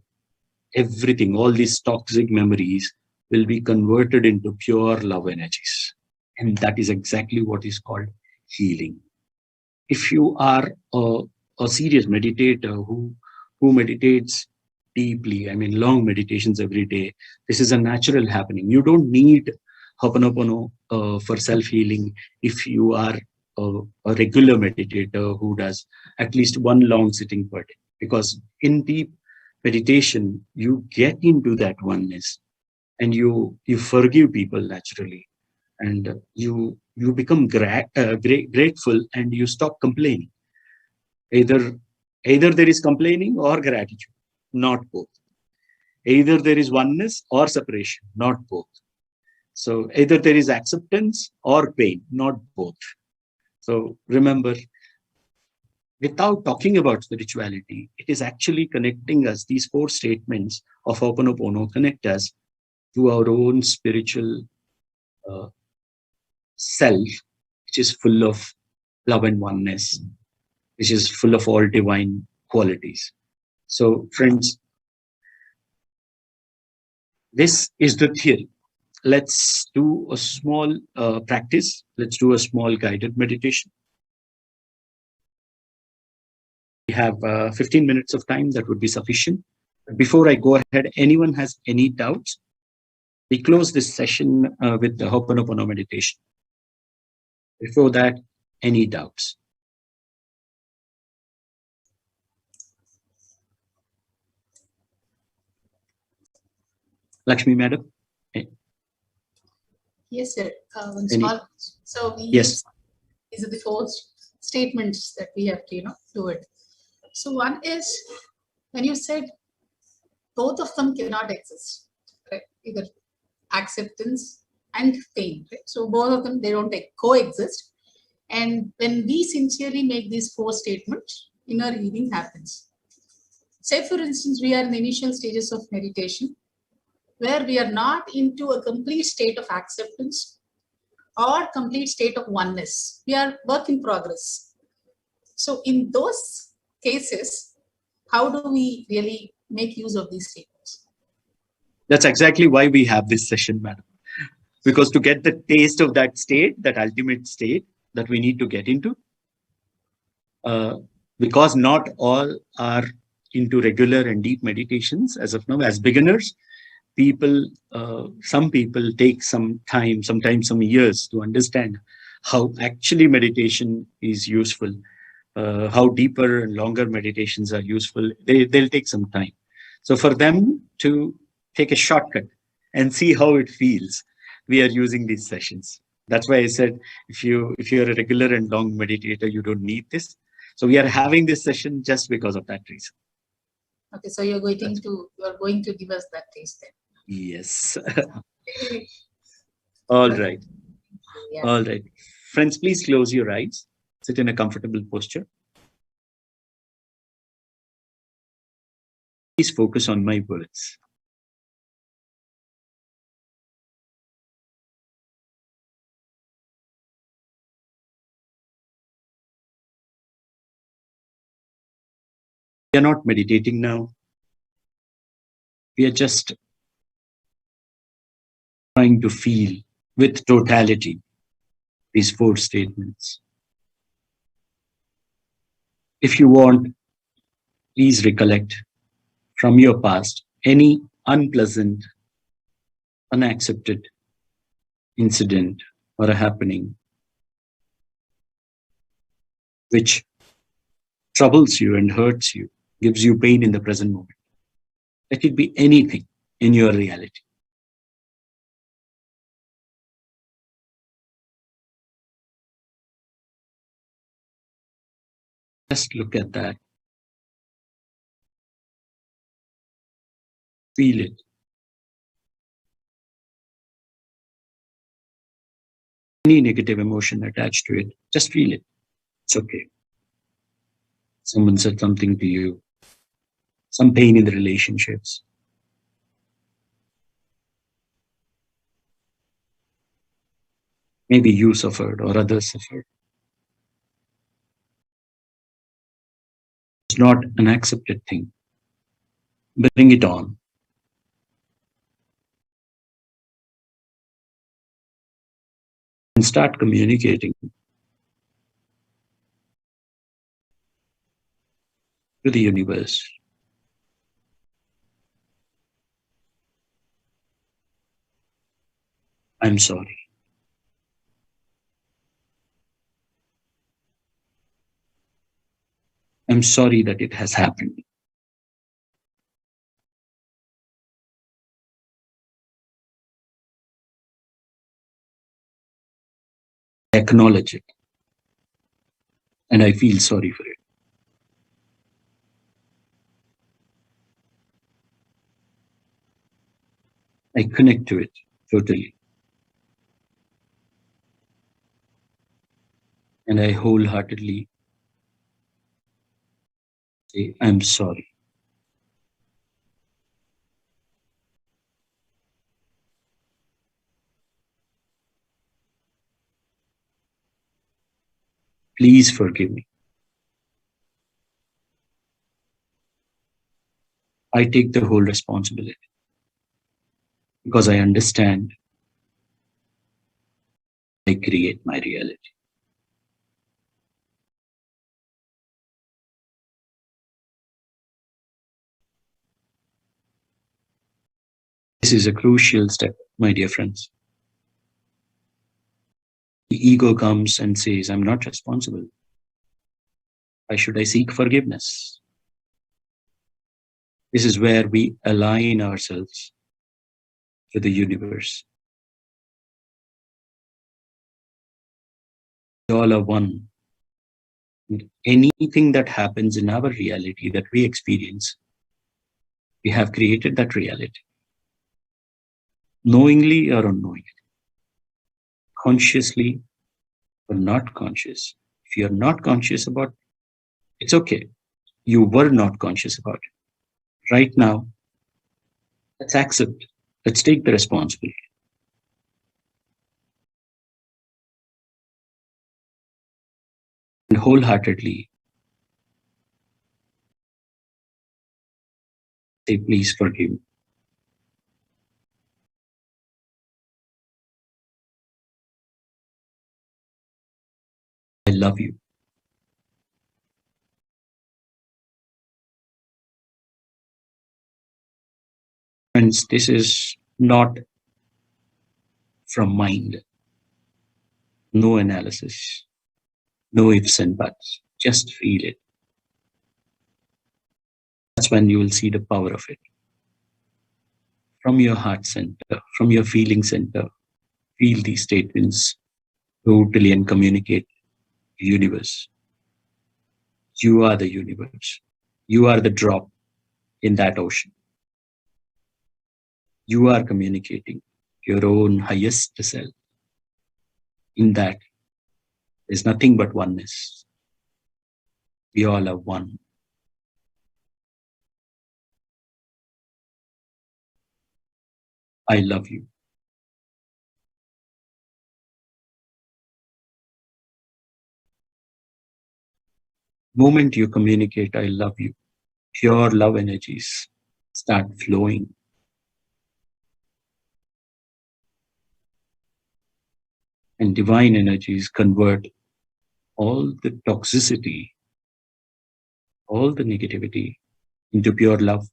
everything, all these toxic memories will be converted into pure love energies. And that is exactly what is called healing. If you are a serious meditator who meditates deeply, I mean long meditations every day, this is a natural happening. You don't need Ho-opono-pono for self-healing if you are a regular meditator who does at least one long sitting per day. Because in deep meditation, you get into that oneness and you forgive people naturally, and you become grateful and you stop complaining. Either there is complaining or gratitude, not both. Either there is oneness or separation, not both. So either there is acceptance or pain, not both. So remember, without talking about spirituality, it is actually connecting us. These 4 statements of Ho-opono-pono connect us to our own spiritual self, which is full of love and oneness, which is full of all divine qualities. So friends, this is the theory. Let's do a small practice. Let's do a small guided meditation. We have 15 minutes of time. That would be sufficient. Before I go ahead, anyone has any doubts? We close this session with the Ho-opono-pono meditation. Before that, any doubts? Lakshmi madam? Yes, sir. One Any- small. So Yes. these are the 4 statements that we have to, do it. So one is when you said both of them cannot exist, right? Either acceptance and pain, right? So both of them, they don't coexist. And when we sincerely make these 4 statements, inner healing happens. Say, for instance, we are in the initial stages of meditation, where we are not into a complete state of acceptance or complete state of oneness. We are work in progress. So in those cases, how do we really make use of these statements? That's exactly why we have this session, madam. Because to get the taste of that state, that ultimate state that we need to get into, because not all are into regular and deep meditations as of now. As beginners, some people take some time, sometimes some years, to understand how actually meditation is useful, how deeper and longer meditations are useful. They'll take some time. So for them to take a shortcut and see how it feels, we are using these sessions. That's why I said, if you're a regular and long meditator, you don't need this. So we are having this session just because of that reason. Okay, so you're going to give us that taste then. Yes. All right. Yeah. All right. Friends, please close your eyes. Sit in a comfortable posture. Please focus on my words. We are not meditating now. We are just trying to feel with totality these 4 statements. If you want, please recollect from your past any unpleasant, unaccepted incident or a happening which troubles you and hurts you, gives you pain in the present moment. Let it be anything in your reality. Just look at that. Feel it. Any negative emotion attached to it, just feel it. It's okay. Someone said something to you, some pain in the relationships. Maybe you suffered or others suffered. It's not an accepted thing. Bring it on. And start communicating to the universe. I'm sorry. I'm sorry that it has happened. I acknowledge it. And I feel sorry for it. I connect to it totally. And I wholeheartedly say, I'm sorry. Please forgive me. I take the whole responsibility because I understand I create my reality. This is a crucial step, my dear friends. The ego comes and says, I'm not responsible. Why should I seek forgiveness? This is where we align ourselves to the universe. We all are one. And anything that happens in our reality that we experience, we have created that reality. Knowingly or unknowingly. Consciously or not conscious. If you're not conscious about it, it's okay. You were not conscious about it. Right now, let's accept. Let's take the responsibility. And wholeheartedly say, please forgive me. I love you. Friends, this is not from mind. No analysis. No ifs and buts. Just feel it. That's when you will see the power of it. From your heart center, from your feeling center, feel these statements totally and communicate the universe. You are the universe. You are the drop in that ocean. You are communicating your own highest self. In that, there's nothing but oneness. We all are one. I love you. Moment you communicate, I love you, pure love energies start flowing. And divine energies convert all the toxicity, all the negativity into pure love.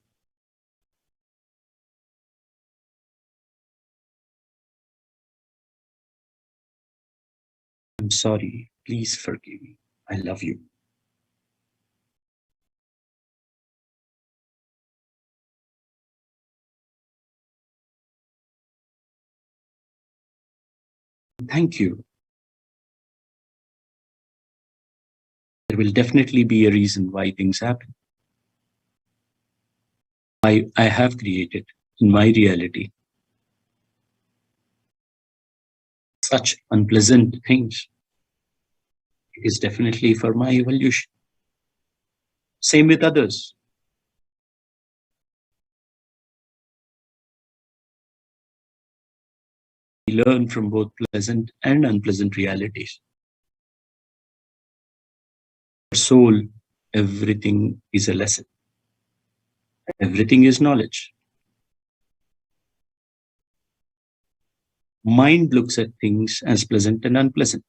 I'm sorry. Please forgive me. I love you. Thank you. There will definitely be a reason why things happen. I have created in my reality such unpleasant things. It is definitely for my evolution. Same with others. We learn from both pleasant and unpleasant realities. For soul, everything is a lesson. Everything is knowledge. Mind looks at things as pleasant and unpleasant.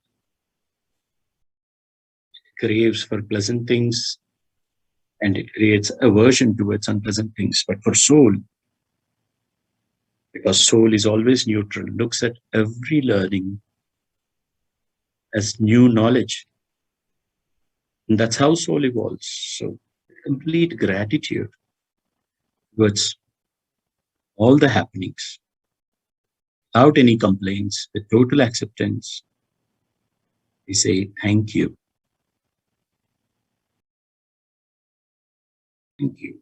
It craves for pleasant things and it creates aversion towards unpleasant things. But for soul, because soul is always neutral, looks at every learning as new knowledge. And that's how soul evolves. So complete gratitude towards all the happenings, without any complaints, with total acceptance. We say, thank you. Thank you.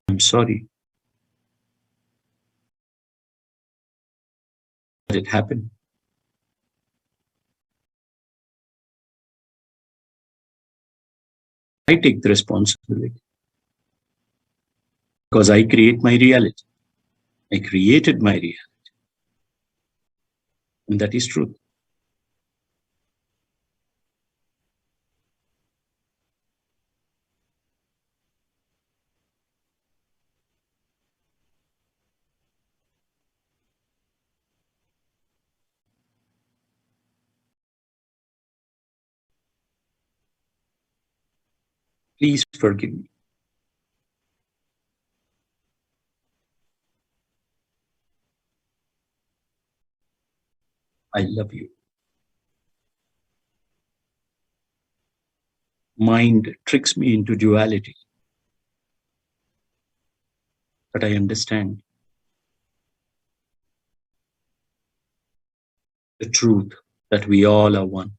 I'm sorry that it happened. I take the responsibility because I create my reality. I created my reality. And that is truth. Please forgive me. I love you. Mind tricks me into duality. But I understand the truth that we all are one.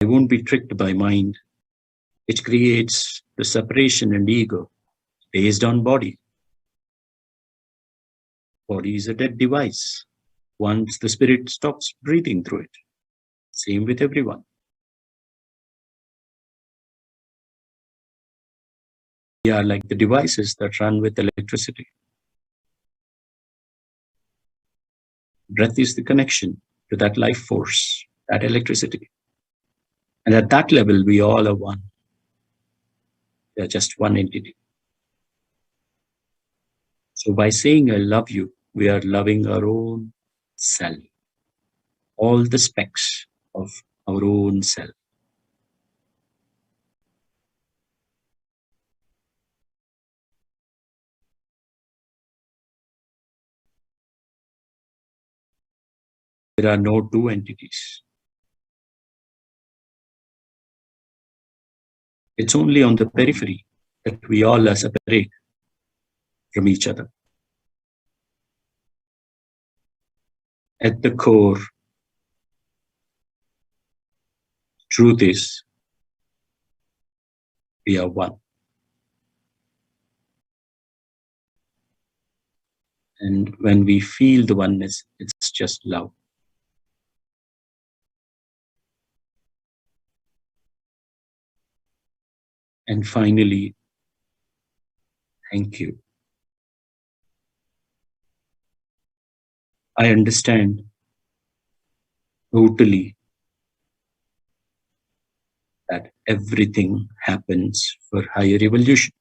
I won't be tricked by mind. It creates the separation and ego based on body. Body is a dead device. Once the spirit stops breathing through it. Same with everyone. We are like the devices that run with electricity. Breath is the connection to that life force, that electricity. And at that level, we all are one. We are just one entity. So by saying I love you, we are loving our own self. All the specks of our own self. There are no two entities. It's only on the periphery that we all are separate from each other. At the core, truth is, we are one. And when we feel the oneness, it's just love. And finally, thank you. I understand totally that everything happens for higher evolution.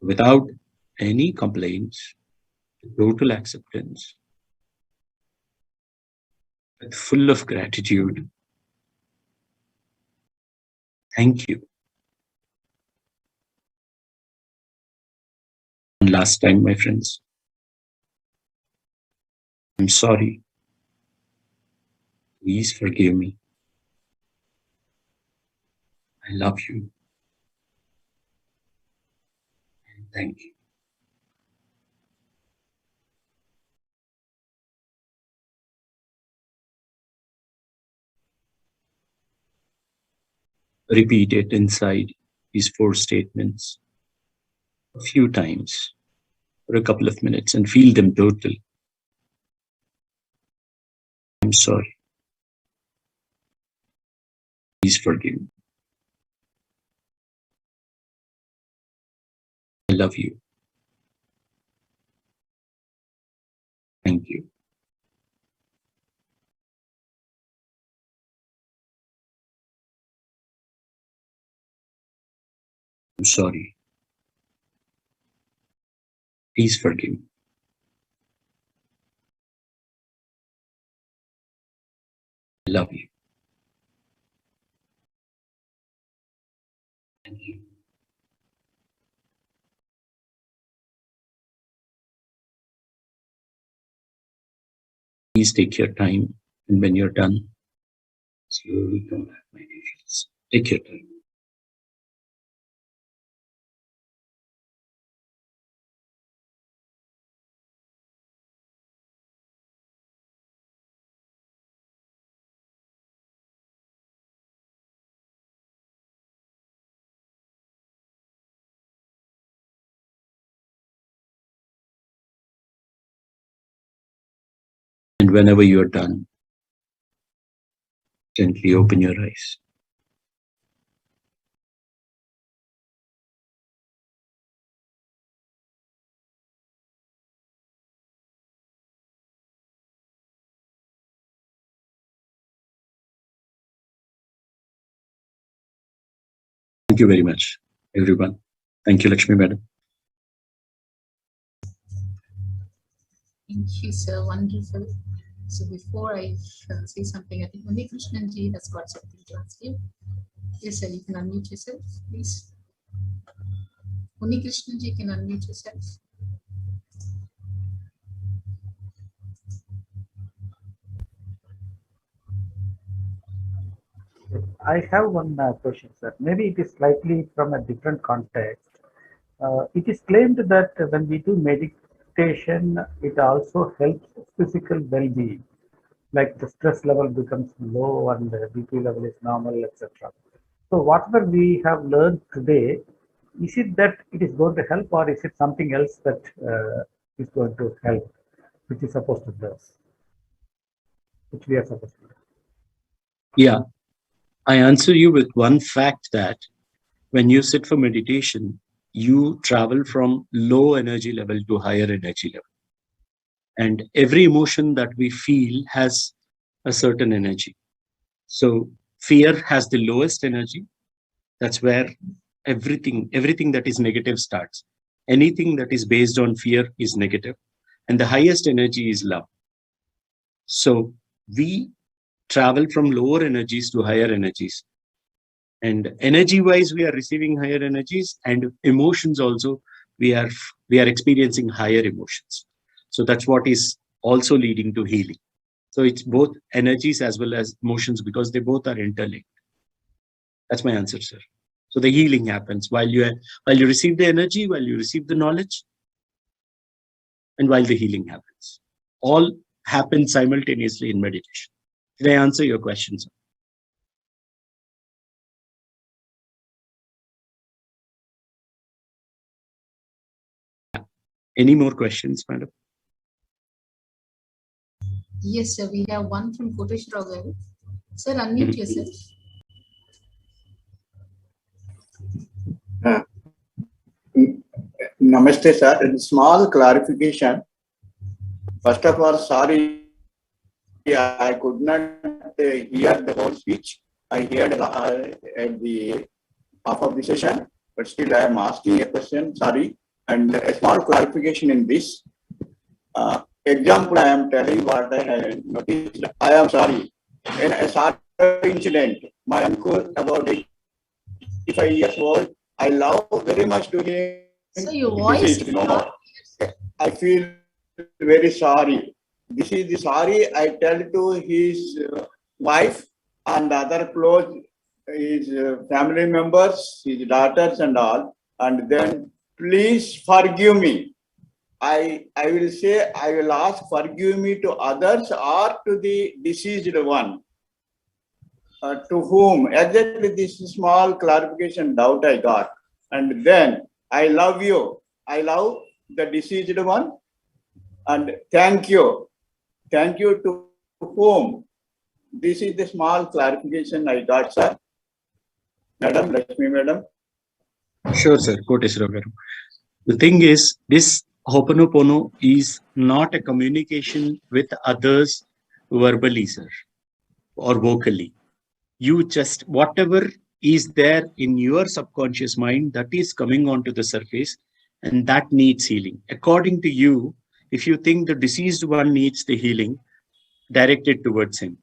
Without any complaints, total acceptance, full of gratitude. Thank you. One last time, my friends. I'm sorry. Please forgive me. I love you. And thank you. Repeat it inside these 4 statements a few times for a couple of minutes and feel them totally. I'm sorry. Please forgive me. I love you. Thank you. I'm sorry. Please forgive me. I love you. Thank you. Please take your time, and when you're done, slowly come back, my dear friends. Take your time. And whenever you're done, gently open your eyes. Thank you very much, everyone. Thank you, Lakshmi Madam. Thank you, sir. Wonderful. So before I say something, I think Uni Krishnan ji has got something to ask you. Yes, sir. You can unmute yourself, please. Uni Krishnan ji can unmute yourself. I have one question, sir. Maybe it is slightly from a different context. It is claimed that when we do meditation, it also helps physical well-being, like the stress level becomes low and the BP level is normal, etc. So whatever we have learned today, is it that it is going to help, or is it something else that is going to help, which is supposed to do, which we are supposed to do? Yeah, I answer you with one fact that when you sit for meditation, you travel from low energy level to higher energy level. And every emotion that we feel has a certain energy. So fear has the lowest energy. That's where everything that is negative starts. Anything that is based on fear is negative. And the highest energy is love. So we travel from lower energies to higher energies. And energy wise, we are receiving higher energies, and emotions also, we are experiencing higher emotions. So that's what is also leading to healing. So it's both energies as well as emotions, because they both are interlinked. That's my answer, sir. So the healing happens while you receive the energy, while you receive the knowledge, and while the healing happens. All happen simultaneously in meditation. Did I answer your question, sir? Any more questions, madam? Yes, sir. We have one from Koteshwara. Sir, unmute yourself. Namaste, sir. A small clarification. First of all, sorry, I could not hear the whole speech. I heard at the half of the session, but still I am asking a question. Sorry. And a small clarification in this. Example, I am telling what I have noticed. I am sorry. In a sorry incident, my uncle, about 85 years old, I love very much to him. So your voice is not I feel very sorry. This is the sorry I tell to his wife and other close, his family members, his daughters and all. And then please forgive me. I will say, I will ask forgive me to others or to the deceased one. To whom? Exactly this small clarification doubt I got. And then I love you. I love the deceased one. And thank you. Thank you to whom? This is the small clarification I got, sir. Madam, Lakshmi Madam. Sure, sir. Koteshwara garu. The thing is, this Ho-opono-pono is not a communication with others verbally, sir, or vocally. You just, whatever is there in your subconscious mind, that is coming onto the surface, and that needs healing. According to you, if you think the deceased one needs the healing, direct it towards him.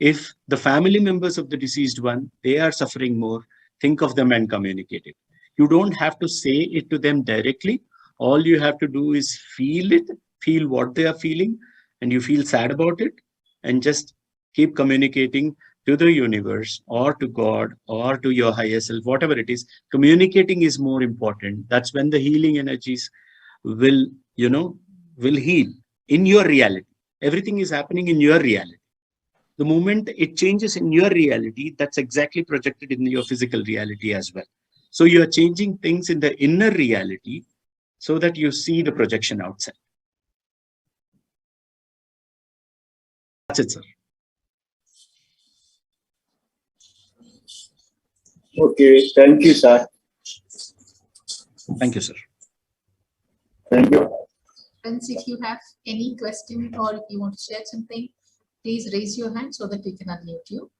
If the family members of the deceased one, they are suffering more, think of them and communicate it. You don't have to say it to them directly. All you have to do is feel it, feel what they are feeling, and you feel sad about it, and just keep communicating to the universe or to God or to your higher self, whatever it is. Communicating is more important. That's when the healing energies will, will heal in your reality. Everything is happening in your reality. The moment it changes in your reality, that's exactly projected in your physical reality as well. So you are changing things in the inner reality so that you see the projection outside. That's it, sir. Okay, thank you, sir. Thank you, sir. Thank you. Friends, if you have any question or if you want to share something, please raise your hand so that we can unmute you.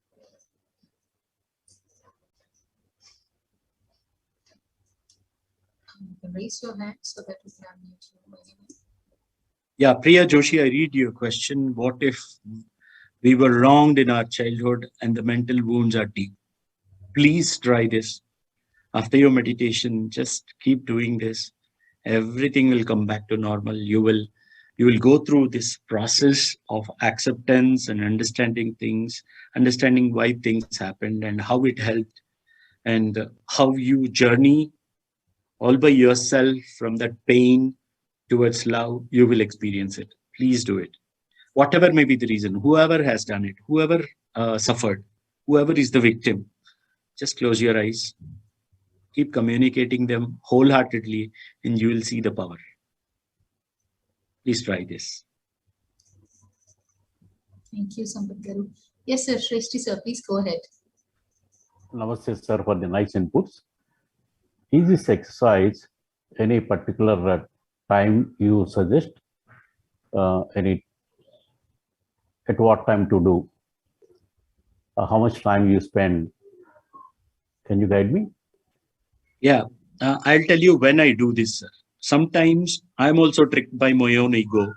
You can raise your hand so that we can unmute you. Yeah, Priya Joshi, I read your question. What if we were wronged in our childhood and the mental wounds are deep? Please try this. After your meditation, just keep doing this. Everything will come back to normal. You will go through this process of acceptance and understanding things, understanding why things happened and how it helped, and how you journey all by yourself from that pain towards love. You will experience it. Please do it. Whatever may be the reason, whoever has done it, whoever suffered, whoever is the victim, just close your eyes. Keep communicating them wholeheartedly and you will see the power. Please try this. Thank you, Sampath Garu. Yes, sir. Shrishti, sir, please go ahead. Namaste, sir, for the nice inputs. Is this exercise any particular time you suggest? At what time to do? How much time you spend? Can you guide me? Yeah, I'll tell you when I do this, sir. Sometimes I'm also tricked by my own ego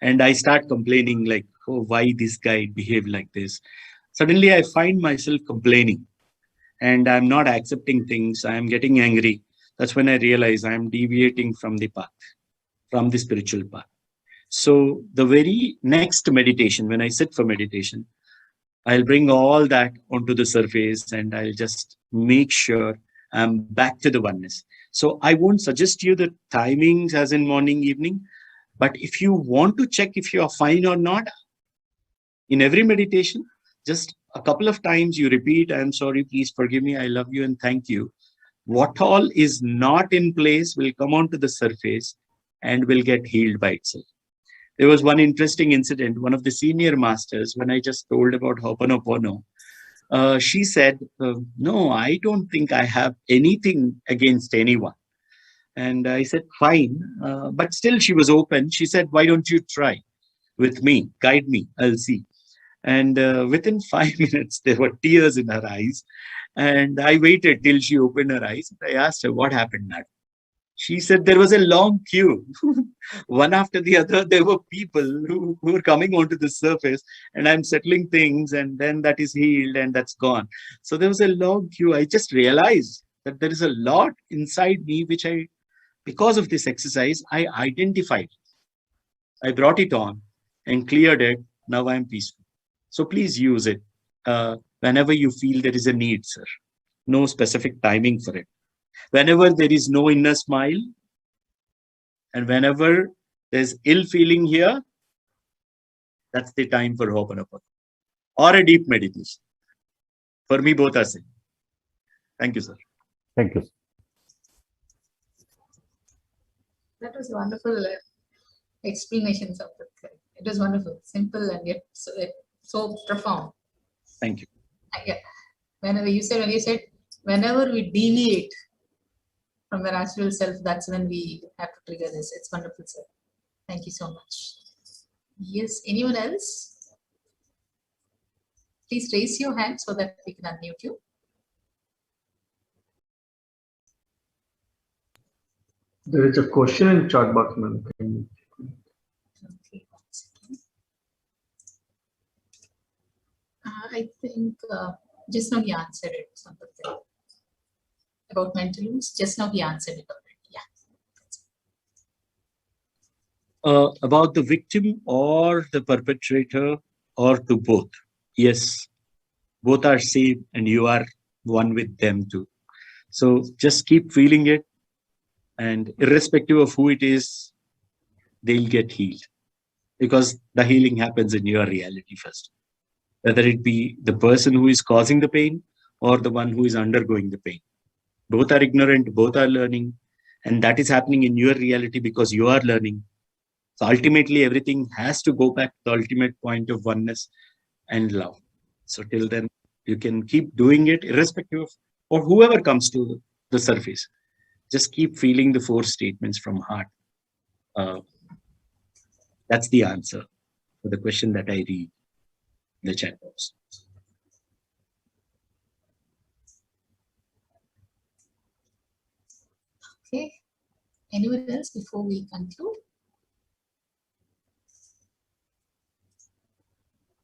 and I start complaining like, oh, why this guy behaved like this? Suddenly I find myself complaining and I'm not accepting things. I'm getting angry. That's when I realize I'm deviating from the path, from the spiritual path. So the very next meditation, when I sit for meditation, I'll bring all that onto the surface and I'll just make sure I'm back to the oneness. So I won't suggest you the timings as in morning, evening, but if you want to check if you are fine or not, in every meditation, just a couple of times you repeat, I'm sorry, please forgive me, I love you and thank you. What all is not in place will come onto the surface and will get healed by itself. There was one interesting incident. One of the senior masters, when I just told about Ho-opono-pono, she said, no, I don't think I have anything against anyone. And I said, fine. But still she was open. She said, why don't you try with me? Guide me. I'll see. And within 5 minutes, there were tears in her eyes. And I waited till she opened her eyes. I asked her, what happened, madam? She said there was a long queue. One after the other, there were people who were coming onto the surface, and I'm settling things, and then that is healed and that's gone. So there was a long queue. I just realized that there is a lot inside me, which because of this exercise, I identified. I brought it on and cleared it. Now I'm peaceful. So please use it whenever you feel there is a need, sir. No specific timing for it. Whenever there is no inner smile, and whenever there's ill feeling here, that's the time for Ho-opono-pono or a deep meditation. For me, both are same. Thank you, sir. Thank you. That was wonderful explanations of it. It was wonderful, simple, and yet so profound. Thank you. Yeah. When you said, whenever we deviate from the natural self, that's when we have to trigger this. It's wonderful, sir. Thank you so much. Yes, anyone else? Please raise your hand so that we can unmute you. There is a question in chat box, ma'am. Okay, 1 second. I think just now he answered it. Something about mental wounds. Just now he answered it already. Yeah. About the victim or the perpetrator or to both. Yes, both are same and you are one with them too. So just keep feeling it, and irrespective of who it is, they'll get healed, because the healing happens in your reality first. Whether it be the person who is causing the pain or the one who is undergoing the pain. Both are ignorant, both are learning, and that is happening in your reality because you are learning. So ultimately, everything has to go back to the ultimate point of oneness and love. So till then, you can keep doing it irrespective of or whoever comes to the surface. Just keep feeling the 4 statements from heart. That's the answer for the question that I read in the chat box. Okay. Anyone else before we conclude?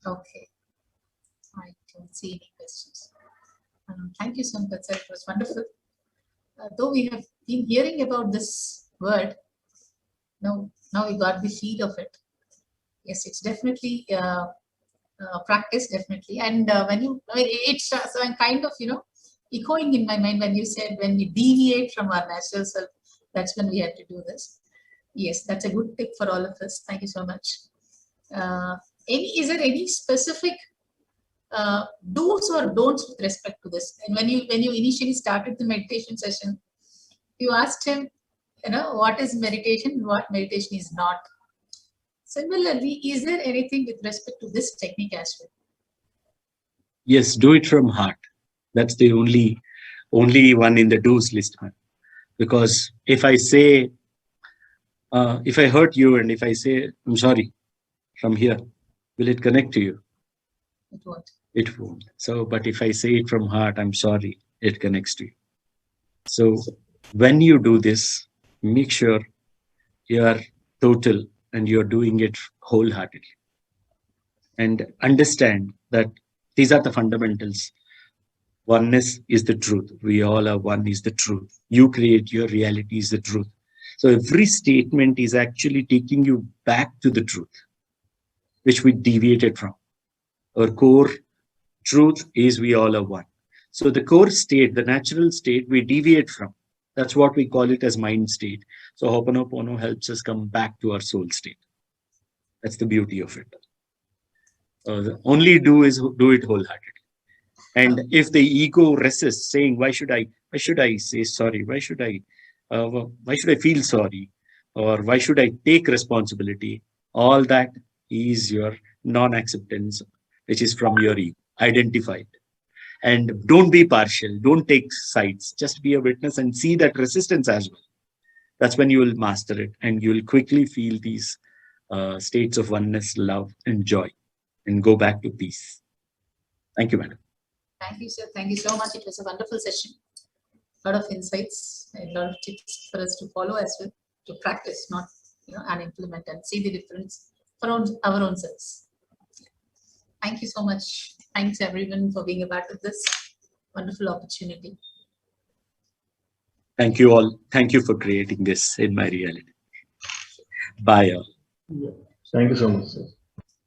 Okay. I don't see any questions. Thank you, Sampath, sir. It was wonderful. Though we have been hearing about this word, now we got the feel of it. Yes, it's definitely practice, definitely. And when you, so I'm kind of, echoing in my mind when you said when we deviate from our natural self, that's when we have to do this. Yes, that's a good tip for all of us. Thank you so much. Is there any specific do's or don'ts with respect to this? And when you initially started the meditation session, you asked him, what is meditation, what meditation is not. Similarly, is there anything with respect to this technique as well? Yes, do it from heart. That's the only one in the do's list. Because if I say, if I hurt you and if I say, I'm sorry, from here, will it connect to you? It won't. It won't. So, but if I say it from heart, I'm sorry, it connects to you. So when you do this, make sure you are total and you're doing it wholeheartedly. And understand that these are the fundamentals. Oneness is the truth. We all are one is the truth. You create your reality is the truth. So every statement is actually taking you back to the truth, which we deviated from. Our core truth is we all are one. So the core state, the natural state, we deviate from. That's what we call it as mind state. So Ho-opono-pono helps us come back to our soul state. That's the beauty of it. The only do is do it wholeheartedly. And if the ego resists, saying, why should I say sorry? Why should I feel sorry? Or why should I take responsibility? All that is your non-acceptance, which is from your ego. Identify it. And don't be partial. Don't take sides. Just be a witness and see that resistance as well. that's when you will master it, and you will quickly feel these states of oneness, love, and joy, and go back to peace. Thank you, madam. Thank you, sir. Thank you so much. It was a wonderful session. A lot of insights and a lot of tips for us to follow as well, to practice, not and implement and see the difference for our own selves. Thank you so much. Thanks everyone for being a part of this wonderful opportunity. Thank you all. Thank you for creating this in my reality. Bye all. Yeah. Thank you so much, sir.